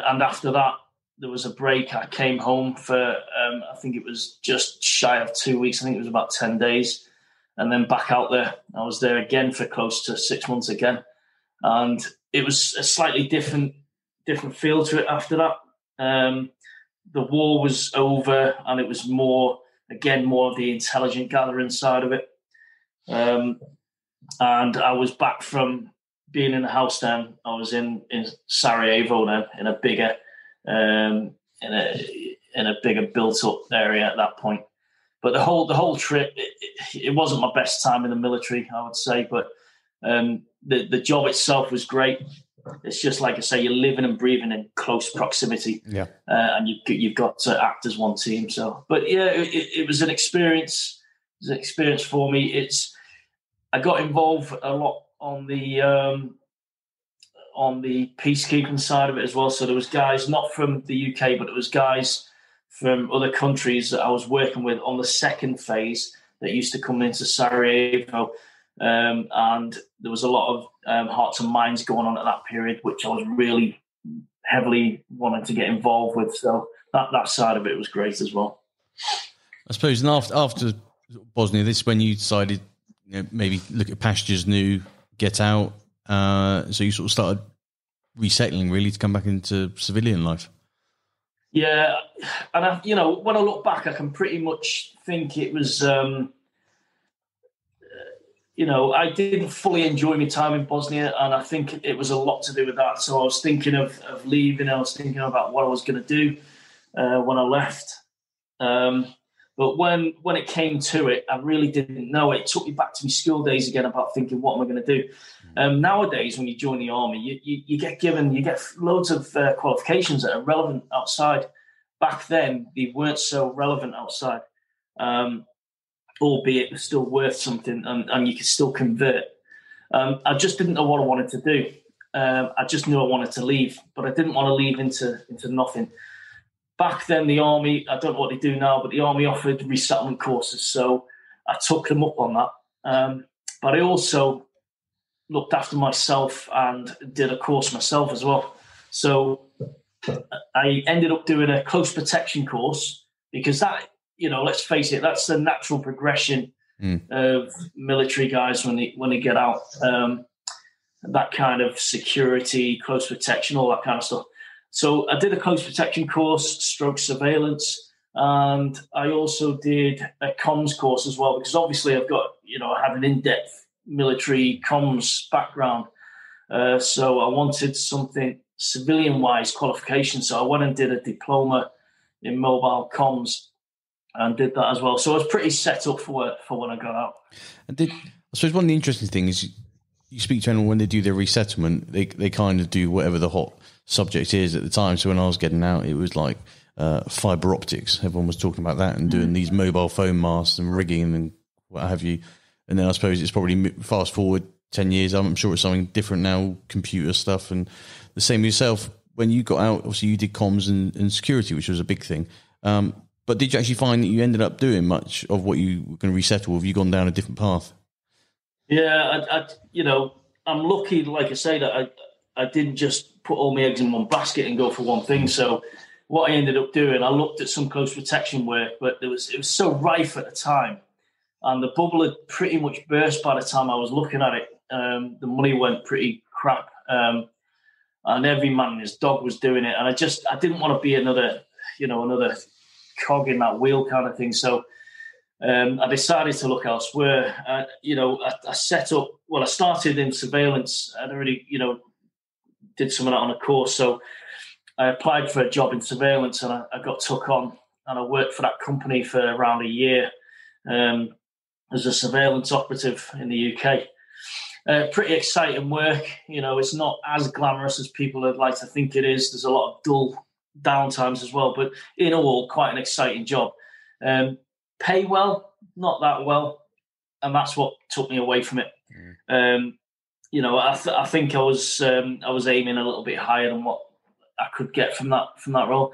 after that, there was a break. I came home for I think it was just shy of 2 weeks. I think it was about 10 days. And then back out there. I was there again for close to 6 months again. And it was a slightly different feel to it after that. The war was over, and it was more of the intelligent gathering side of it. And I was back from being in the house then. I was in Sarajevo then, in a bigger built up area at that point. But the whole trip, it wasn't my best time in the military, I would say. But the job itself was great. It's just like I say, you're living and breathing in close proximity, and you've got to act as one team. So, but yeah, it was an experience. It was an experience for me. I got involved a lot on the peacekeeping side of it as well. So there was guys not from the UK, but it was guys from other countries that I was working with on the second phase that used to come into Sarajevo. And there was a lot of hearts and minds going on at that period, which I was really heavily wanting to get involved with. So that side of it was great as well. I suppose, and after Bosnia, this is when you decided, maybe look at pastures new, get out. So you sort of started resettling, really, to come back into civilian life. Yeah, and when I look back, I can pretty much think it was, I didn't fully enjoy my time in Bosnia, and I think it was a lot to do with that. So I was thinking of leaving. I was thinking about what I was going to do when I left. But when it came to it, I really didn't know. It took me back to my school days again about thinking, what am I going to do? Nowadays, when you join the army, you get loads of qualifications that are relevant outside. Back then, they weren't so relevant outside, albeit they're still worth something, and you could still convert. I just didn't know what I wanted to do. I just knew I wanted to leave, but I didn't want to leave into nothing. Back then, the army, I don't know what they do now, but the army offered resettlement courses, so I took them up on that. But I also looked after myself and did a course myself as well. So I ended up doing a close protection course, because that, let's face it, that's the natural progression of military guys when they get out. That kind of security, close protection, all that kind of stuff. So I did a close protection course, stroke surveillance, and I also did a comms course as well, because obviously I have an in-depth military comms background. So I wanted something civilian-wise qualification. So I went and did a diploma in mobile comms and did that as well. So I was pretty set up for when I got out. And I suppose one of the interesting things, you speak to anyone when they do their resettlement, they kind of do whatever the hot subject is at the time. So when I was getting out, it was like fibre optics. Everyone was talking about that and doing these mobile phone masts and rigging and what have you. And then I suppose it's probably fast forward 10 years. I'm sure it's something different now, computer stuff. And the same with yourself. When you got out, obviously you did comms and security, which was a big thing. But did you actually find that you ended up doing much of what you were going to resettle? Have you gone down a different path? Yeah, I'm lucky, like I say, that I didn't just put all my eggs in one basket and go for one thing. So what I ended up doing, I looked at some close protection work, but it was so rife at the time. And the bubble had pretty much burst by the time I was looking at it. The money went pretty crap. And every man and his dog was doing it. And I didn't want to be another cog in that wheel kind of thing. So I decided to look elsewhere. I set up, I started in surveillance. I'd already, did some of that on a course. So I applied for a job in surveillance and I got took on, and I worked for that company for around a year as a surveillance operative in the UK. Pretty exciting work. It's not as glamorous as people would like to think it is. There's a lot of dull downtimes as well, but in all, quite an exciting job. Pay well, not that well, and that's what took me away from it. I think I was aiming a little bit higher than what I could get from that role.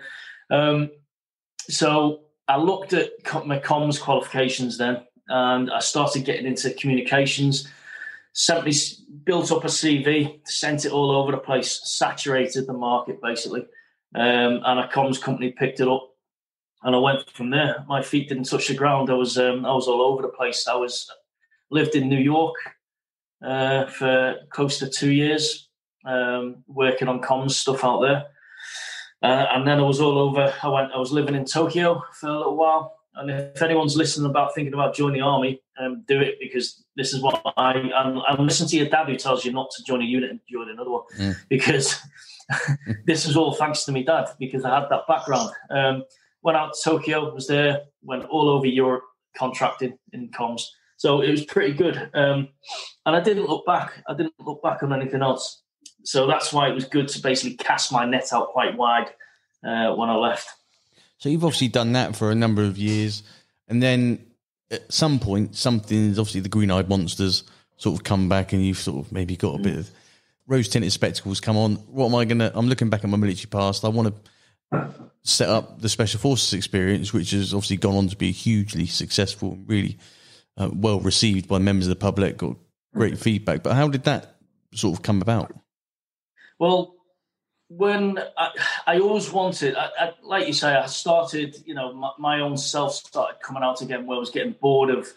So I looked at my comms qualifications then, and I started getting into communications. Built up a CV, sent it all over the place, saturated the market basically, and a comms company picked it up. And I went from there. My feet didn't touch the ground. I was all over the place. Lived in New York for close to 2 years, working on comms stuff out there. And then I was all over. I was living in Tokyo for a little while. And if anyone's thinking about joining the army, do it, because this is what I'm listening to your dad who tells you not to join a unit and join another one, because this is all thanks to my dad, because I had that background. Went out to Tokyo, was there, went all over Europe contracting in comms. So it was pretty good. And I didn't look back. I didn't look back on anything else. So that's why it was good to basically cast my net out quite wide when I left. So you've obviously done that for a number of years. And then at some point, something's obviously the green-eyed monsters sort of come back, and you've sort of maybe got a bit of rose-tinted spectacles come on. I'm looking back at my military past. I want to set up the Special Forces experience, which has obviously gone on to be hugely successful and really well received by members of the public, got great feedback. But how did that sort of come about? Well, when I always wanted, like you say, I started, my own self started coming out again, where I was getting bored of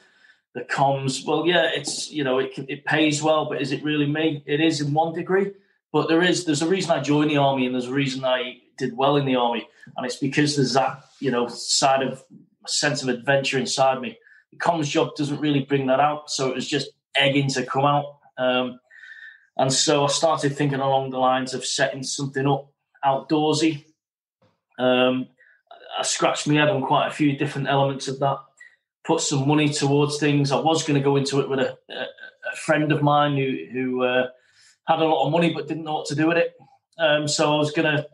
the comms. Well, yeah, it's, it pays well, but is it really me? It is in one degree, but there's a reason I joined the army, and there's a reason I did well in the army. And it's because there's that, side of a sense of adventure inside me. The comms job doesn't really bring that out. So it was just egging to come out. And so I started thinking along the lines of setting something up outdoorsy. I scratched my head on quite a few different elements of that, put some money towards things. I was going to go into it with a friend of mine who had a lot of money but didn't know what to do with it. So I was going to,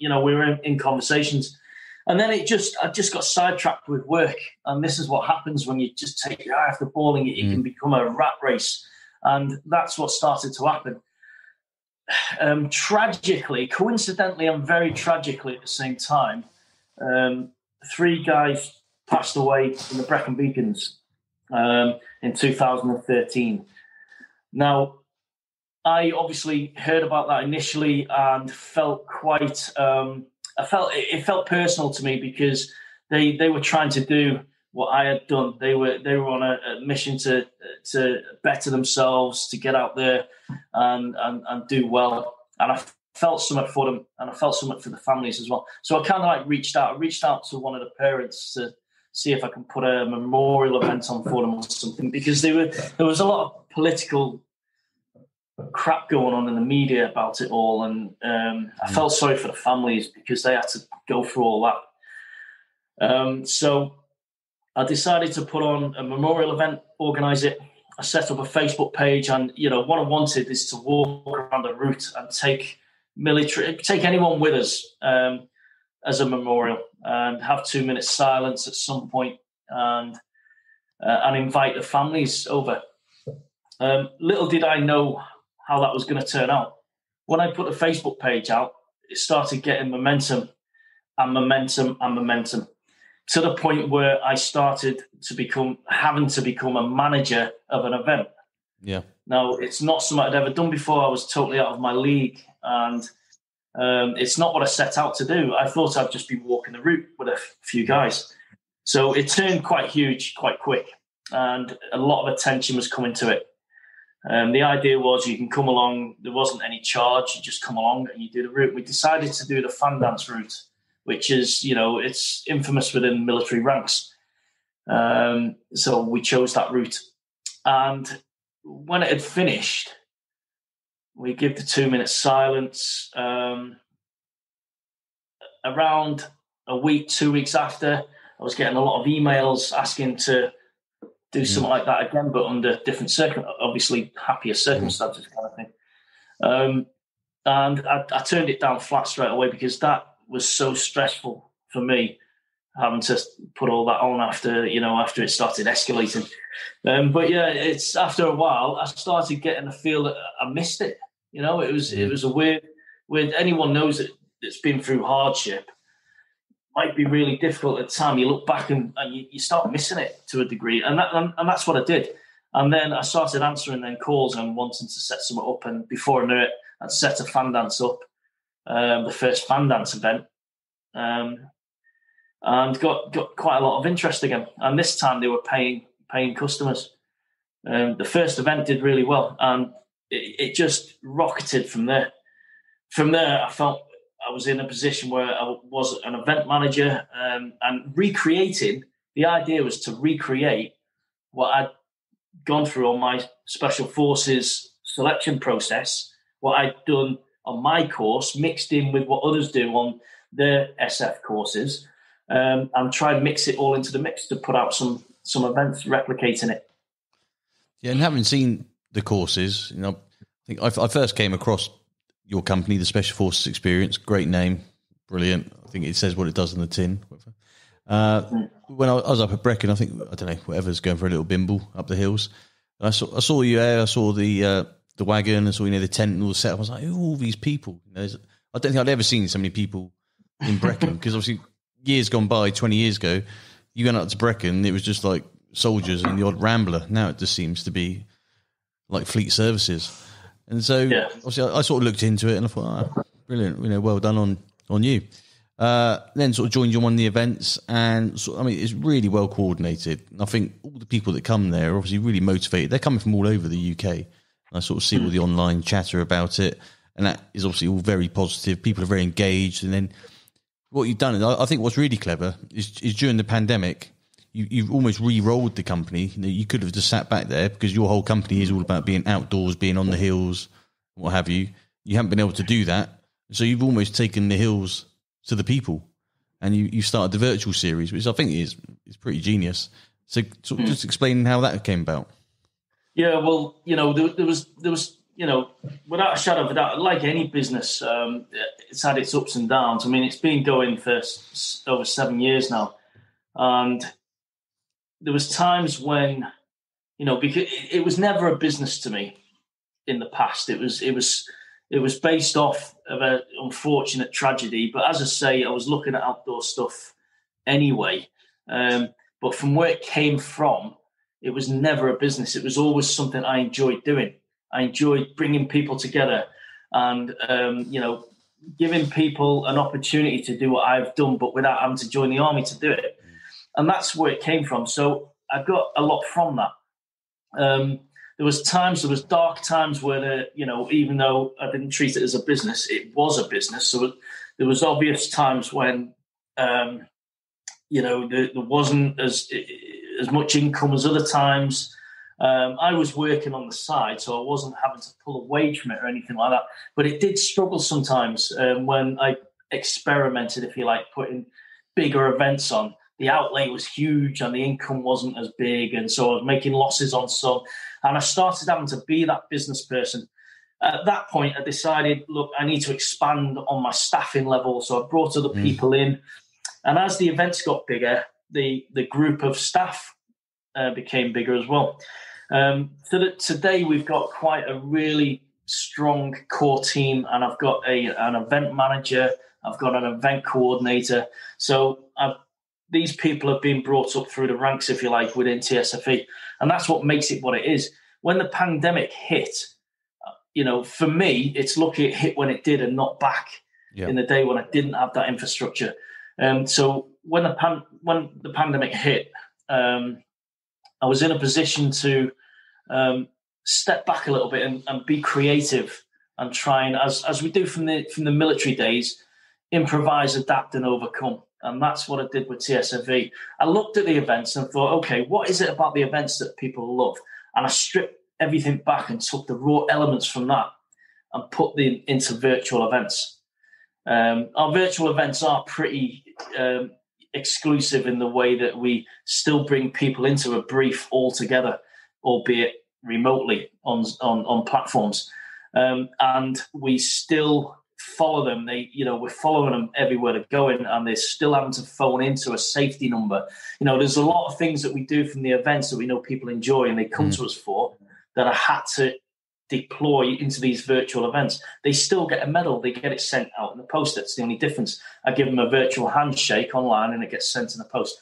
we were in conversations. And then I just got sidetracked with work. And this is what happens when you just take your eye off the ball, and it can become a rat race. And that's what started to happen. Tragically, coincidentally, and very tragically at the same time, 3 guys passed away in the Brecon Beacons in 2013. Now, I obviously heard about that initially and felt quite. It felt personal to me, because they were trying to do what I had done. They were on a mission to better themselves, to get out there and do well. And I felt something for them, and I felt something for the families as well. So I kind of reached out. I reached out to one of the parents to see if I can put a memorial event on for them or something, because there was a lot of political crap going on in the media about it all, and I felt sorry for the families because they had to go through all that. So I decided to put on a memorial event, organise it. I set up a Facebook page, and what I wanted is to walk around the route and take anyone with us as a memorial, and have 2 minutes silence at some point, and invite the families over. Little did I know how that was going to turn out. When I put the Facebook page out, it started getting momentum, to the point where I started to having to become a manager of an event. Yeah. Now, it's not something I'd ever done before. I was totally out of my league, and it's not what I set out to do. I thought I'd just be walking the route with a few guys. So it turned quite huge, quite quick, and a lot of attention was coming to it. The idea was you can come along. There wasn't any charge. You just come along and you do the route. We decided to do the fan dance route, which is, it's infamous within military ranks. So we chose that route. And when it had finished, we give the 2 minute silence. Around a week, 2 weeks after, I was getting a lot of emails asking to do something like that again, but under different obviously happier circumstances, kind of thing. And I turned it down flat straight away, because that was so stressful for me, having to put all that on after it started escalating. But yeah, it's after a while I started getting the feel that I missed it. It was a weird. Anyone knows it's been through hardship. Might be really difficult at the time. You look back and you start missing it to a degree, and that's what I did. And then I started answering then calls and wanting to set something up. And before I knew it, I'd set a fan dance up, the first fan dance event, and got quite a lot of interest again. And this time they were paying customers. The first event did really well, and it just rocketed from there. From there, I felt I was in a position where I was an event manager, and recreating. The idea was to recreate what I'd gone through on my Special Forces selection process, what I'd done on my course, mixed in with what others do on their SF courses, and try and mix it all into the mix to put out some events replicating it. Yeah, and having seen the courses, I think I first came across your company, the Special Forces Experience. Great name, brilliant. I think it says what it does on the tin. When I was up at Brecon, I don't know, whatever's going for a little bimble up the hills. And I saw you there. I saw the wagon. I saw the tent and all the setup. I was like, who are all these people? I don't think I'd ever seen so many people in Brecon, because obviously years gone by, 20 years ago, you went up to Brecon, it was just like soldiers and the odd rambler. Now it just seems to be like fleet services. And so obviously I sort of looked into it and I thought, Brilliant. Well done on you. Then sort of joined you on the events, and it's really well coordinated. I think all the people that come there are obviously really motivated. They're coming from all over the UK. And I sort of see all the online chatter about it, and that is obviously all very positive. People are very engaged. And then what you've done, and I think what's really clever is during the pandemic, you've almost re-rolled the company. You could have just sat back there because your whole company is all about being outdoors, being on the hills, what have you. You haven't been able to do that. So you've almost taken the hills to the people, and you started the virtual series, which I think is pretty genius. So sort of just explaining how that came about. Yeah, well, there was without a shadow of a doubt, like any business, it's had its ups and downs. I mean, it's been going for over 7 years now, and there was times when, because it was never a business to me in the past. It was based off of an unfortunate tragedy. But as I say, I was looking at outdoor stuff anyway. But from where it came from, it was never a business. It was always something I enjoyed doing. I enjoyed bringing people together and, giving people an opportunity to do what I've done, but without having to join the army to do it. And that's where it came from. So I got a lot from that. There was dark times where, even though I didn't treat it as a business, it was a business. So there was obvious times when, there wasn't as much income as other times. I was working on the side, so I wasn't having to pull a wage from it or anything like that. But it did struggle sometimes when I experimented, if you like, putting bigger events on. The outlay was huge and the income wasn't as big. And so I was making losses on some. And I started having to be that business person. At that point, I decided, look, I need to expand on my staffing level. So I brought other people in. And as the events got bigger, the group of staff became bigger as well. So that today we've got quite a really strong core team. And I've got an event manager. I've got an event coordinator. So these people have been brought up through the ranks, if you like, within TSFE. And that's what makes it what it is. When the pandemic hit, for me, it's lucky it hit when it did and not back in the day when I didn't have that infrastructure. So when the pandemic hit, I was in a position to step back a little bit and be creative and try and, as we do from the military days, improvise, adapt and overcome. And that's what I did with TSFE. I looked at the events and thought, okay, what is it about the events that people love? And I stripped everything back and took the raw elements from that and put them into virtual events. Our virtual events are pretty exclusive in the way that we still bring people into a brief all together, albeit remotely on platforms. And we still follow them. We're following them everywhere they're going, and they're still having to phone into a safety number. There's a lot of things that we do from the events that we know people enjoy and they come to us for that I had to deploy into these virtual events. They still get a medal. They get it sent out in the post. That's the only difference. I give them a virtual handshake online and it gets sent in the post.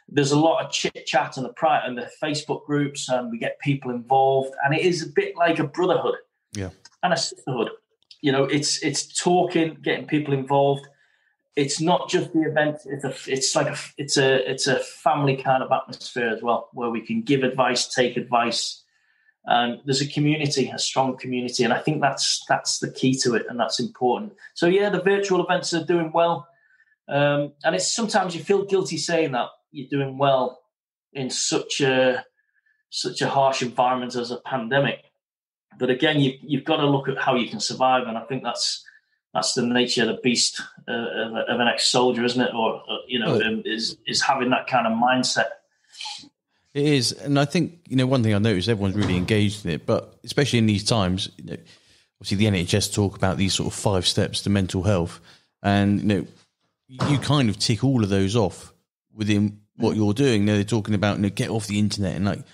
There's a lot of chit-chat and the Facebook groups, and we get people involved, and it is a bit like a brotherhood and a sisterhood. It's talking, getting people involved. It's not just the event. It's a family kind of atmosphere as well, where we can give advice, take advice, and there's a community, a strong community, and I think that's the key to it, and that's important. So the virtual events are doing well, and it's sometimes you feel guilty saying that you're doing well in such a harsh environment as a pandemic. But again, you've got to look at how you can survive, and I think that's the nature of the beast of an ex-soldier, isn't it? Or is having that kind of mindset. It is, and I think one thing I noticed, everyone's really engaged in it, but especially in these times, obviously the NHS talk about these sort of 5 steps to mental health, and you kind of tick all of those off within what you're doing. They're talking about get off the internet and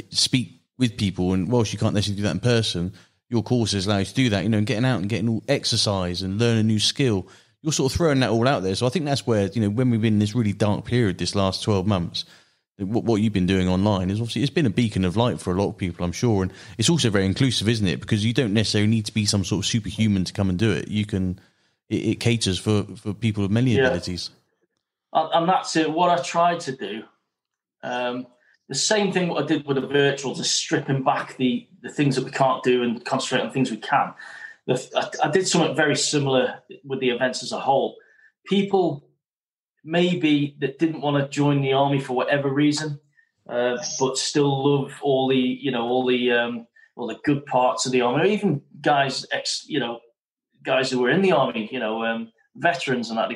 speak with people, and whilst you can't necessarily do that in person, your courses allow you to do that, and getting out and getting all exercise and learn a new skill. You're sort of throwing that all out there. So I think that's where, when we've been in this really dark period, this last 12 months, what you've been doing online is obviously, it's been a beacon of light for a lot of people, I'm sure. And it's also very inclusive, isn't it? Because you don't necessarily need to be some sort of superhuman to come and do it. You can it caters for people with many abilities. And that's it. What I tried to do, the same thing what I did with the virtuals, is stripping back the things that we can't do and concentrate on things we can. I did something very similar with the events as a whole. People maybe that didn't want to join the army for whatever reason, but still love all the good parts of the army, or even guys who were in the army, veterans and that,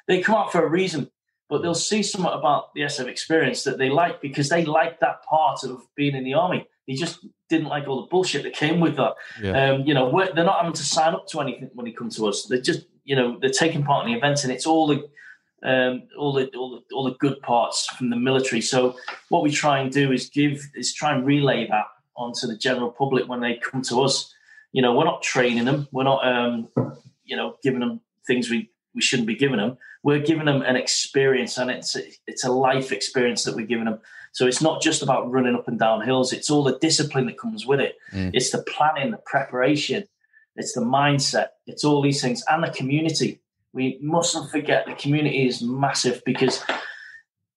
they come out for a reason, but they'll see something about the SF experience that they like because they like that part of being in the army. They just didn't like all the bullshit that came with that. Yeah. They're not having to sign up to anything when they come to us. They're just, they're taking part in the events, and it's all the good parts from the military. So what we try and do is try and relay that onto the general public when they come to us. We're not training them. We're not, giving them things we shouldn't be giving them. We're giving them an experience, and it's a life experience that we're giving them. So it's not just about running up and down hills. It's all the discipline that comes with it. It's the planning, the preparation. It's the mindset. It's all these things, and the community. We mustn't forget the community is massive, because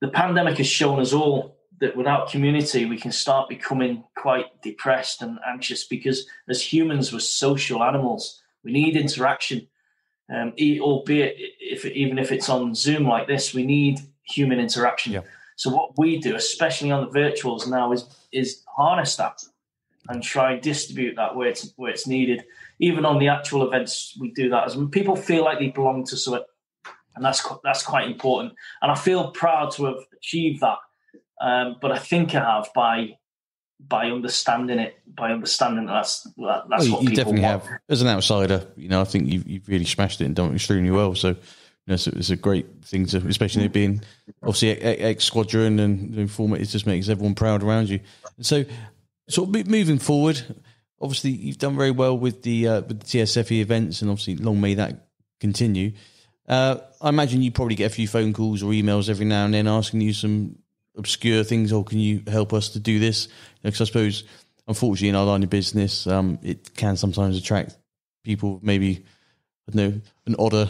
the pandemic has shown us all that without community, we can start becoming quite depressed and anxious, because as humans, we're social animals. We need interaction, albeit even if it's on Zoom like this, we need human interaction. Yeah. So what we do, especially on the virtuals now, is harness that and try and distribute that where it's needed. Even on the actual events, we do that as people feel like they belong to something, and that's quite important. And I feel proud to have achieved that. But I think I have by understanding it, that's what you people definitely want. Have. As an outsider, I think you've really smashed it and done it extremely well. So, so it's a great thing to, especially being obviously ex-squadron and doing format. It just makes everyone proud around you. And so, sort of moving forward, obviously you've done very well with the TSFE events, and obviously long may that continue. I imagine you probably get a few phone calls or emails every now and then asking you some obscure things, or can you help us to do this? Because I suppose, unfortunately, in our line of business, it can sometimes attract people, maybe, I don't know, an odder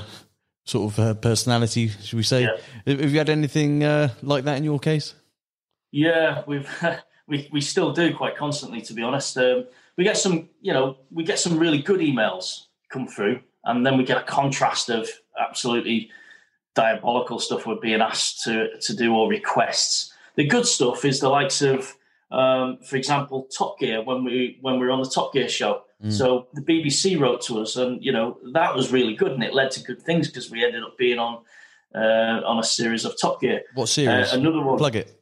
sort of personality, should we say? Yeah. Have you had anything like that in your case? Yeah, we still do quite constantly, to be honest. We get some really good emails come through, and then we get a contrast of absolutely diabolical stuff we're being asked to do, or requests. The good stuff is the likes of, for example, Top Gear, when we were on the Top Gear show. So the BBC wrote to us, and that was really good, and it led to good things, because we ended up being on a series of Top Gear. What series? Another one. Plug it.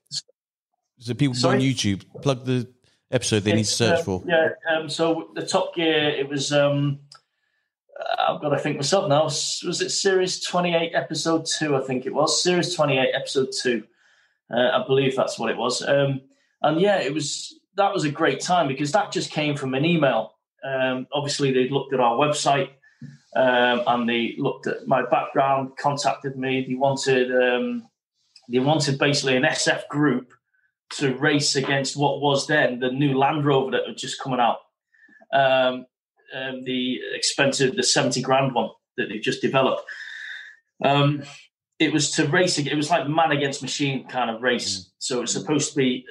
So people on YouTube, plug the episode they need to search for. So the Top Gear, it was. I've got to think myself now. Was it Series 28, Episode 2? I think it was Series 28, Episode 2. I believe that's what it was. And yeah, that was a great time, because that just came from an email. Obviously, they looked at our website, and they looked at my background, contacted me. They wanted basically an SF group to race against what was then the new Land Rover that had just coming out. The expensive, the 70 grand one that they just developed. It was to race. It was like man against machine kind of race. So it was supposed to be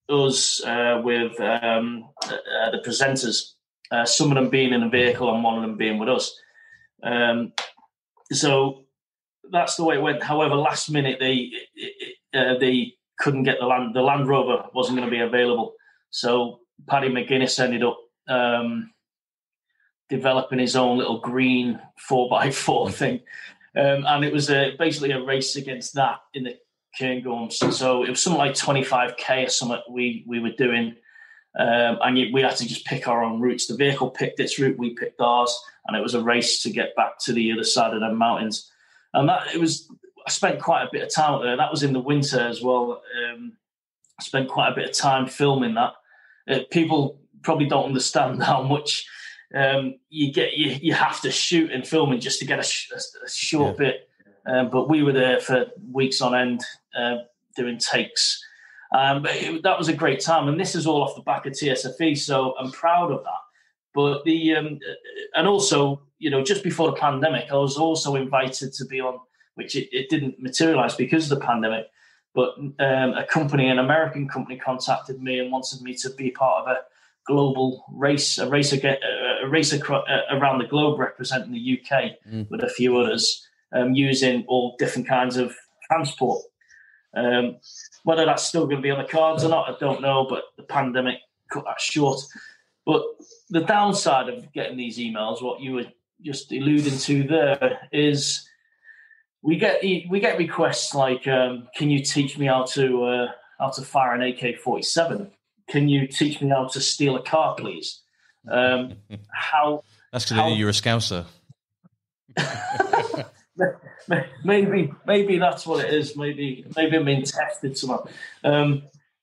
us with the presenters, some of them being in a vehicle and one of them being with us. So that's the way it went. However, last minute they couldn't get the Land Rover wasn't going to be available. So Paddy McGuinness ended up developing his own little green 4x4 thing. And it was basically a race against that in the Cairngorms. So it was something like 25k or something we were doing. And we had to just pick our own routes. The vehicle picked its route, we picked ours, and it was a race to get back to the other side of the mountains. And I spent quite a bit of time out there. That was in the winter as well. I spent quite a bit of time filming that. People probably don't understand how much you have to shoot and film just to get a short bit. But we were there for weeks on end doing takes. But that was a great time. And this is all off the back of TSFE, so I'm proud of that. But and also, just before the pandemic, I was also invited to be on, which it didn't materialize because of the pandemic. But an American company contacted me and wanted me to be part of a global race around the globe representing the UK with a few others, using all different kinds of transport. Whether that's still going to be on the cards or not, I don't know, but the pandemic cut that short. But the downside of getting these emails, what you were just alluding to there, is we get requests like, can you teach me how to fire an AK-47? Can you teach me how to steal a car, please? That's because you're a Scouser. Maybe that's what it is. Maybe I'm being tested somehow.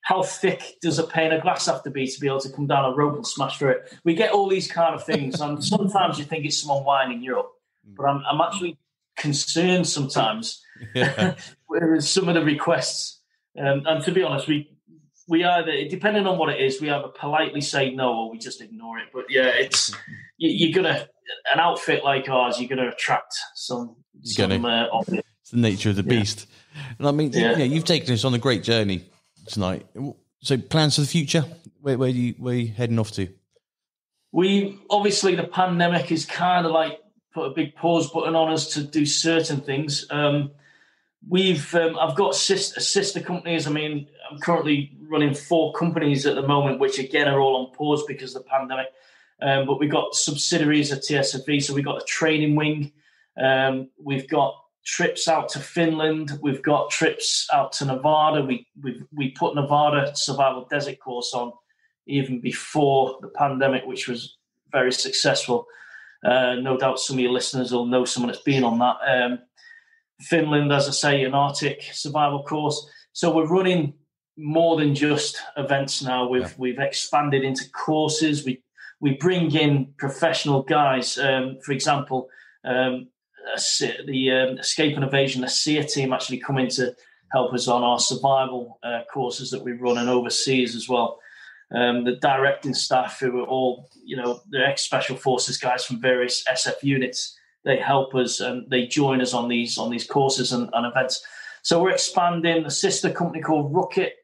How thick does a pane of glass have to be able to come down a rope and smash through it? We get all these kind of things, and sometimes you think it's someone winding you up, but I'm actually concerned sometimes with some of the requests. And to be honest, we either, depending on what it is, we either politely say no or we just ignore it. But yeah, it's you're gonna, an outfit like ours, you're gonna attract some it's the nature of the beast. And I mean, you've taken us on a great journey tonight. So plans for the future? Where are you heading off to? We obviously, the pandemic is kind of like put a big pause button on us to do certain things. I've got sister companies. I mean, I'm currently running 4 companies at the moment, which again are all on pause because of the pandemic. But we've got subsidiaries at TSFV, so we've got a training wing. We've got trips out to Finland. We've got trips out to Nevada. We put Nevada Survival Desert course on even before the pandemic, which was very successful. No doubt some of your listeners will know someone that's been on that. Finland, as I say, an Arctic survival course. So we're running more than just events now. We've expanded into courses. We bring in professional guys. For example, the Escape and Evasion, the SEER team actually come in to help us on our survival courses that we run and overseas as well. The directing staff, who are all, the ex-Special Forces guys from various SF units, they help us and they join us on these courses and events. So we're expanding a sister company called Rocket,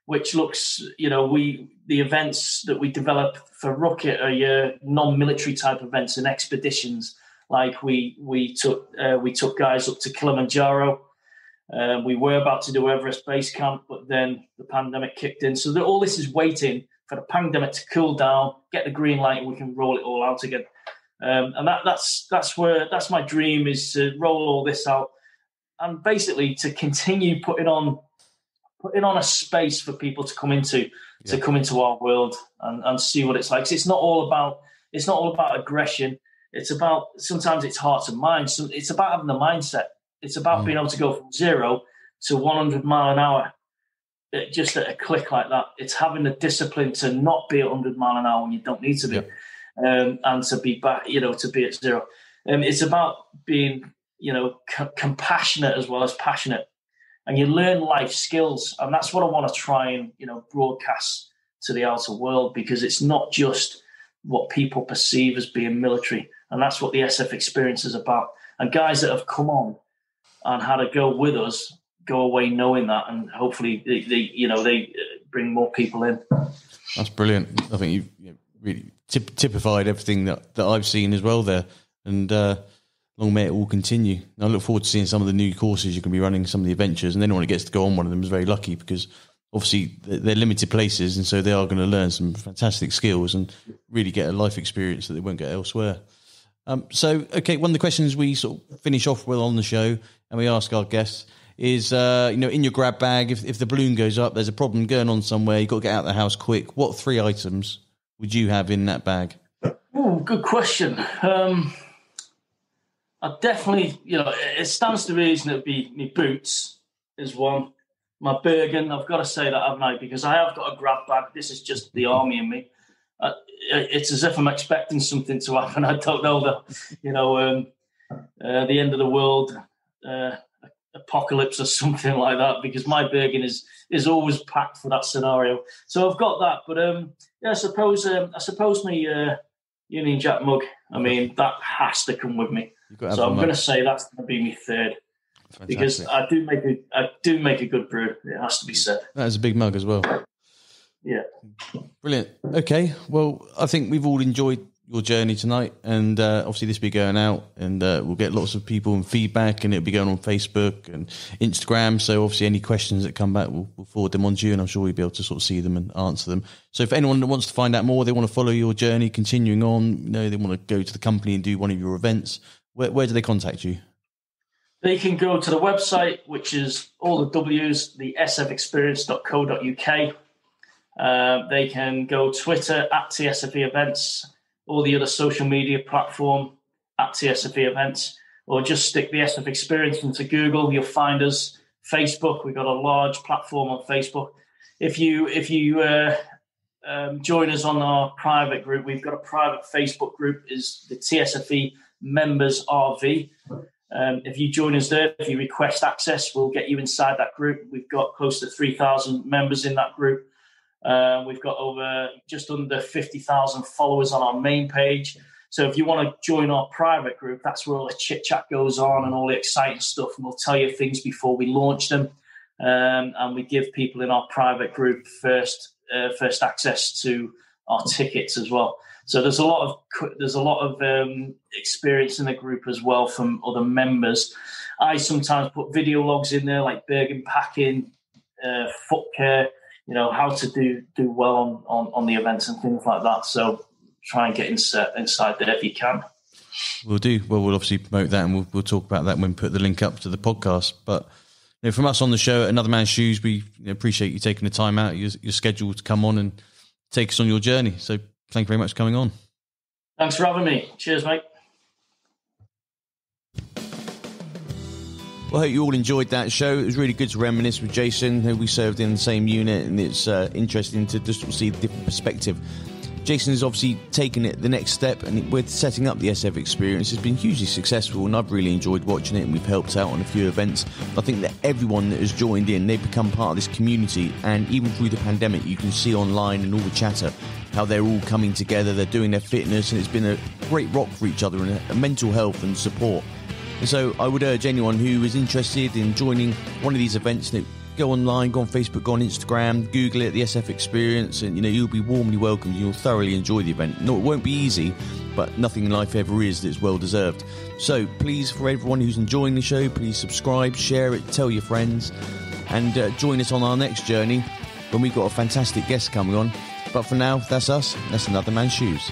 which looks, the events that we develop for Rocket are your non-military type events and expeditions. Like we took guys up to Kilimanjaro. We were about to do Everest Base Camp, but then the pandemic kicked in. So all this is waiting for the pandemic to cool down, get the green light, and we can roll it all out again. And that's my dream, is to roll all this out and basically to continue putting on a space for people to come into our world and see what it's like. 'Cause it's not all about aggression. It's about, sometimes it's hearts and minds. So it's about having the mindset. It's about being able to go from 0 to 100 mile an hour just at a click like that. It's having the discipline to not be at 100 mile an hour when you don't need to be, and to be back, to be at 0. It's about being, compassionate as well as passionate. And you learn life skills. And that's what I want to try and, broadcast to the outer world, because it's not just what people perceive as being military. And that's what the SF experience is about. And guys that have come on and had to go with us go away knowing that, and hopefully they bring more people in. That's brilliant. I think you've really typified everything that I've seen as well there. And long may it all continue. I look forward to seeing some of the new courses you can be running, some of the adventures, and anyone who gets to go on one of them is very lucky, because obviously they're limited places, and so they are going to learn some fantastic skills and really get a life experience that they won't get elsewhere. So, okay, one of the questions we sort of finish off with on the show, and we ask our guests, is, in your grab bag, if the balloon goes up, there's a problem going on somewhere, you've got to get out of the house quick, what 3 items would you have in that bag? Oh, good question. I definitely, it stands to reason it'd be my boots is one. My Bergen, I've got to say that, haven't I? Because I have got a grab bag. This is just the army in me. It's as if I'm expecting something to happen. I don't know the end of the world, a apocalypse or something like that, because my Bergen is always packed for that scenario. So I've got that, but I suppose my Union Jack mug. I mean, that has to come with me. So I'm going to say that's going to be my third. Fantastic. Because I do make a good brew. It has to be said. That is a big mug as well. Yeah. Brilliant. Okay. Well, I think we've all enjoyed your journey tonight, and obviously this will be going out, and we'll get lots of people and feedback, and it'll be going on Facebook and Instagram. So obviously any questions that come back, we'll forward them on to you, and I'm sure we'll be able to sort of see them and answer them. So if anyone that wants to find out more, they want to follow your journey, continuing on, they want to go to the company and do one of your events, where do they contact you? They can go to the website, which is all the W's, the sfexperience.co.uk. They can go Twitter at TSFE Events, or the other social media platform at TSFE Events, or just stick the SF Experience into Google. You'll find us. Facebook, we've got a large platform on Facebook. If you join us on our private group, we've got a private Facebook group, is the TSFE Members RV. If you join us there, if you request access, we'll get you inside that group. We've got close to 3,000 members in that group. We've got just under 50,000 followers on our main page. So if you want to join our private group, that's where all the chit-chat goes on and all the exciting stuff. And we'll tell you things before we launch them. And we give people in our private group first access to our tickets as well. So there's a lot of experience in the group as well from other members. I sometimes put video logs in there, like Bergen packing, foot care, how to do well on the events and things like that. So try and get inside there if you can. We'll do. Well, we'll obviously promote that, and we'll talk about that when we put the link up to the podcast. But from us on the show at Another Man's Shoes, we appreciate you taking the time out, your schedule to come on and take us on your journey. So thank you very much for coming on. Thanks for having me. Cheers, mate. Well, I hope you all enjoyed that show. It was really good to reminisce with Jason, who we served in the same unit, and it's interesting to just see the different perspective. Jason has obviously taken it the next step, and with setting up the SF Experience, it's been hugely successful, and I've really enjoyed watching it, and we've helped out on a few events. I think that everyone that has joined in, they've become part of this community, and even through the pandemic, you can see online and all the chatter how they're all coming together, they're doing their fitness, and it's been a great rock for each other and a mental health and support. And so I would urge anyone who is interested in joining one of these events, go online, go on Facebook, go on Instagram, Google it, the SF Experience, and you'll be warmly welcomed. You'll thoroughly enjoy the event. No, it won't be easy, but nothing in life ever is that's well deserved. So please, for everyone who's enjoying the show, please subscribe, share it, tell your friends, and join us on our next journey when we've got a fantastic guest coming on. But for now, that's us. That's Another Man's Shoes.